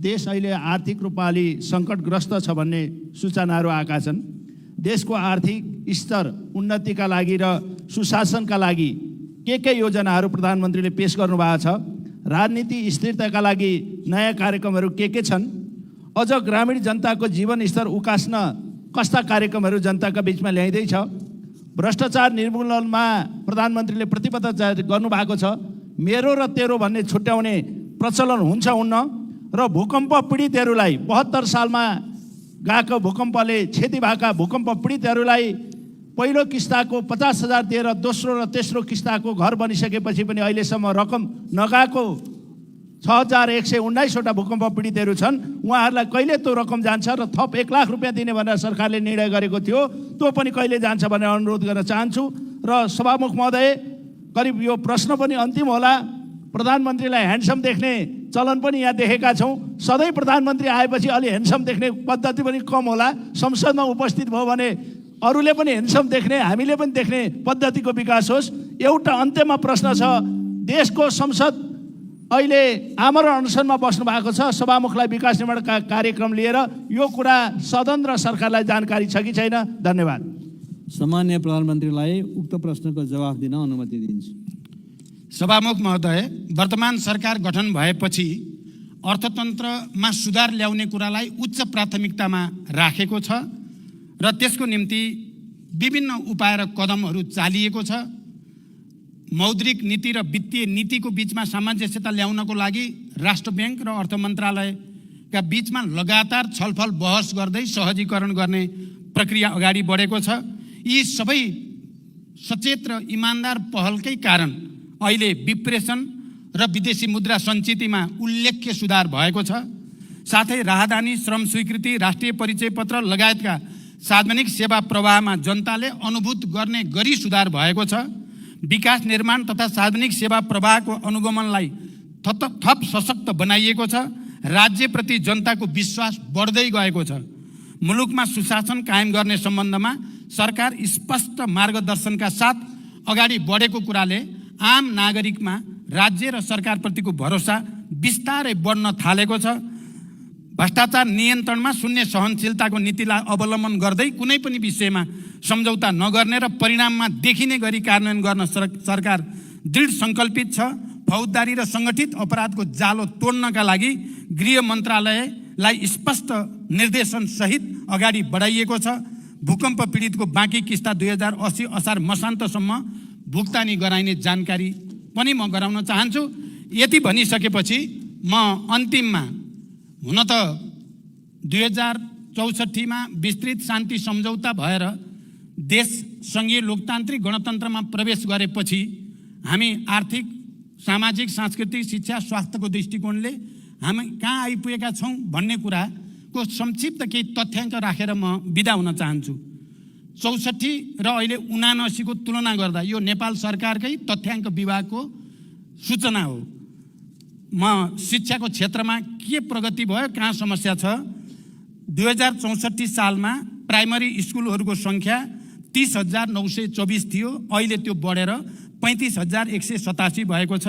देश अहिले आर्थिक रूपमा अलि सङ्कटग्रस्त छ भन्ने सूचनाहरू आएका छन्। देशको आर्थिक स्तर उन्नतिका लागि र सुशासनका लागि के योजनाहरू प्रधानमन्त्रीले पेश गर्नुभएको छ? राजनीति स्थिरताका लागि नयाँ कार्यक्रमहरू के छन्? अझ ग्रामीण जनताको जीवन स्तर उकास्न कस्ता कार्यक्रमहरू जनताका बिचमा ल्याइँदैछ? भ्रष्टाचार निर्मूलनमा प्रधानमन्त्रीले प्रतिबद्धता गर्नुभएको छ। मेरो र तेरो भन्ने छुट्याउने प्रचलन हुन्छ हुन्न? र भूकम्प पीडितहरूलाई 72 सालमा गएको भूकम्पले क्षति भएका भूकम्प पीडितहरूलाई पहिलो किस्ताको 50,000 दिएर दोस्रो र तेस्रो किस्ताको घर बनिसकेपछि पनि अहिलेसम्म रकम नगएको 6,119वटा भूकम्प पीडितहरू छन्। उहाँहरूलाई कहिले त्यो रकम जान्छ र थप 1 लाख रुपियाँ दिने भनेर सरकारले निर्णय गरेको थियो, त्यो पनि कहिले जान्छ भनेर अनुरोध गर्न चाहन्छु। र सभामुख महोदय, करिब यो प्रश्न पनि अन्तिम होला। प्रधानमन्त्रीलाई ह्यान्डसम देख्ने चलन पनि यहाँ देखेका छौँ। सधैँ प्रधानमन्त्री आएपछि अलि ह्यान्डसम देख्ने पद्धति पनि कम होला। संसदमा उपस्थित भयो भने अरूले पनि ह्यान्डसम देख्ने, हामीले पनि देख्ने पद्धतिको विकास होस्। एउटा अन्त्यमा प्रश्न छ, देशको संसद अहिले आमरण अनसनमा बस्नु भएको छ। सभामुखलाई विकास निर्माणका कार्यक्रम लिएर यो कुरा सदन र सरकारलाई जानकारी छ कि छैन? धन्यवाद। सम्माननीय प्रधानमन्त्रीलाई उक्त प्रश्नको जवाफ दिन अनुमति दिन्छु। सभामुख महोदय, वर्तमान सरकार गठन भएपछि अर्थतन्त्रमा सुधार ल्याउने कुरालाई उच्च प्राथमिकतामा राखेको छ र त्यसको निम्ति विभिन्न उपाय र कदमहरू चालिएको छ। मौद्रिक नीति र वित्तीय नीतिको बीचमा सामञ्जस्यता ल्याउनको लागि राष्ट्र ब्याङ्क र अर्थ मन्त्रालयका बीचमा लगातार छलफल बहस गर्दै सहजीकरण गर्ने प्रक्रिया अगाडि बढेको छ। यी सबै सचेत र इमान्दार पहलकै कारण अहिले विप्रेषण र विदेशी मुद्रा सञ्चितमा उल्लेख्य सुधार भएको छ। साथै राहदानी, श्रम स्वीकृति, राष्ट्रिय परिचय पत्र लगायतका सार्वजनिक सेवा प्रवाहमा जनताले अनुभूत गर्ने गरी सुधार भएको छ। विकास निर्माण तथा सार्वजनिक सेवा प्रवाहको अनुगमनलाई थप सशक्त बनाइएको छ। राज्यप्रति जनताको विश्वास बढ्दै गएको छ। मुलुकमा सुशासन कायम गर्ने सम्बन्धमा सरकार स्पष्ट मार्गदर्शनका साथ अगाडि बढेको कुराले आम नागरिकमा राज्य र सरकारप्रतिको भरोसा बिस्तारै बढ्न थालेको छ। भ्रष्टाचार नियन्त्रणमा शून्य सहनशीलताको नीतिलाई अवलम्बन गर्दै कुनै पनि विषयमा सम्झौता नगर्ने र परिणाममा देखिने गरी कार्यान्वयन गर्न सरकार दृढ सङ्कल्पित छ। फौजदारी र सङ्गठित अपराधको जालो तोड्नका लागि गृह मन्त्रालयलाई स्पष्ट निर्देशनसहित अगाडि बढाइएको छ। भूकम्प पीडितको बाँकी किस्ता 2080 असार मसान्तसम्म भुक्तानी गराइने जानकारी पनि म गराउन चाहन्छु। यति भनिसकेपछि म अन्तिममा, हुन त 2064मा विस्तृत शान्ति सम्झौता भएर देश सङ्घीय लोकतान्त्रिक गणतन्त्रमा प्रवेश गरेपछि हामी आर्थिक, सामाजिक, सांस्कृतिक, शिक्षा, स्वास्थ्यको दृष्टिकोणले हामी कहाँ आइपुगेका छौँ भन्ने कुराको संक्षिप्त केही तथ्याङ्क राखेर म बिदा हुन चाहन्छु। 64 र अहिले 79 को तुलना गर्दा यो नेपाल सरकारकै तथ्याङ्क विभागको सूचना हो। म शिक्षाको क्षेत्रमा के प्रगति भयो, कहाँ समस्या छ? 2064 सालमा प्राइमरी स्कुलहरूको सङ्ख्या 30,924 थियो, अहिले त्यो बढेर 35,187 भएको छ।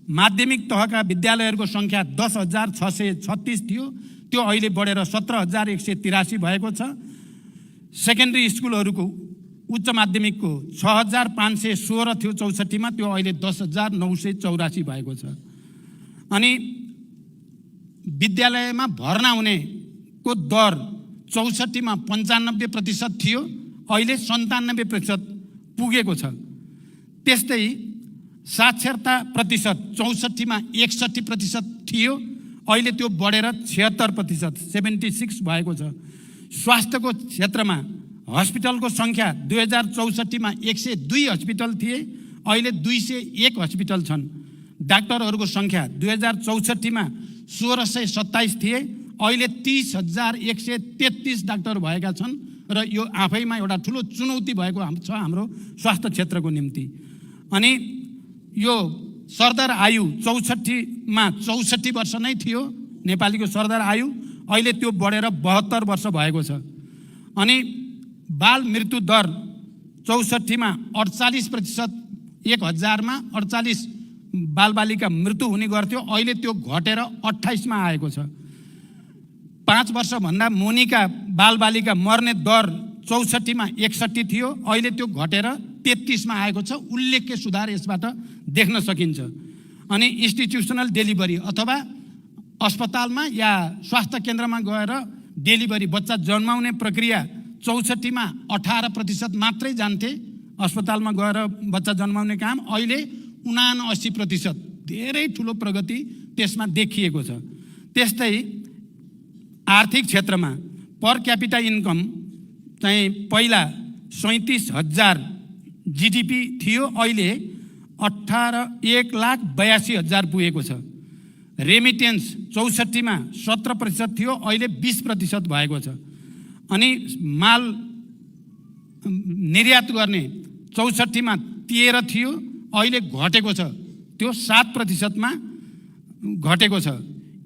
माध्यमिक तहका विद्यालयहरूको सङ्ख्या 10,636 थियो, त्यो अहिले बढेर 17,183 भएको छ। सेकेन्ड्री स्कुलहरूको उच्च माध्यमिकको 6,516 थियो 64मा, त्यो अहिले 10,984 भएको छ। अनि विद्यालयमा भर्ना हुनेको दर 64मा 95% थियो, अहिले 97% पुगेको छ। त्यस्तै साक्षरता प्रतिशत 64मा 61% थियो, अहिले त्यो बढेर 76% 76 भएको छ। स्वास्थ्यको क्षेत्रमा हस्पिटलको सङ्ख्या 2064मा 102 हस्पिटल थिए, अहिले 201 हस्पिटल छन्। डाक्टरहरूको सङ्ख्या 2064मा 1627 थिए, अहिले 30,133 डाक्टर भएका छन् र यो आफैमा एउटा ठुलो चुनौती भएको छ हाम्रो स्वास्थ्य क्षेत्रको निम्ति। अनि यो सरदर आयु 64मा 64 वर्ष नै थियो नेपालीको सरदर आयु, अहिले त्यो बढेर 72 वर्ष भएको छ। अनि बाल मृत्यु दर 64मा 48%, 1000मा 48 बालबालिका मृत्यु हुने गर्थ्यो, अहिले त्यो घटेर 28मा आएको छ। 5 वर्षभन्दा मुनिका बालबालिका मर्ने दर 64मा 61 थियो, अहिले त्यो घटेर 33मा आएको छ। उल्लेख्य सुधार यसबाट देख्न सकिन्छ। अनि इन्स्टिट्युसनल डेलिभरी अथवा अस्पतालमा या स्वास्थ्य केन्द्रमा गएर डेलिभरी बच्चा जन्माउने प्रक्रिया 64मा 18% मात्रै जान्थे अस्पतालमा गएर बच्चा जन्माउने काम, अहिले 79%, धेरै ठुलो प्रगति त्यसमा देखिएको छ। त्यस्तै आर्थिक क्षेत्रमा पर क्यापिटा इन्कम चाहिँ पहिला 37,000 जिडिपी थियो, अहिले 1,82,000 पुगेको छ। रेमिटेन्स 64मा 17% थियो, अहिले 20% भएको छ। अनि माल निर्यात गर्ने 64मा 13 थियो, अहिले घटेको छ, त्यो 7%मा घटेको छ।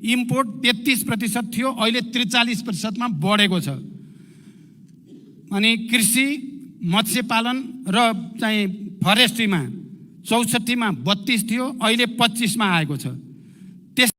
इम्पोर्ट 33% थियो, अहिले 43%मा बढेको छ। अनि कृषि मत्स्य पालन र चाहिँ फरेस्ट्रीमा 64मा 32 थियो, अहिले 25मा आएको छ।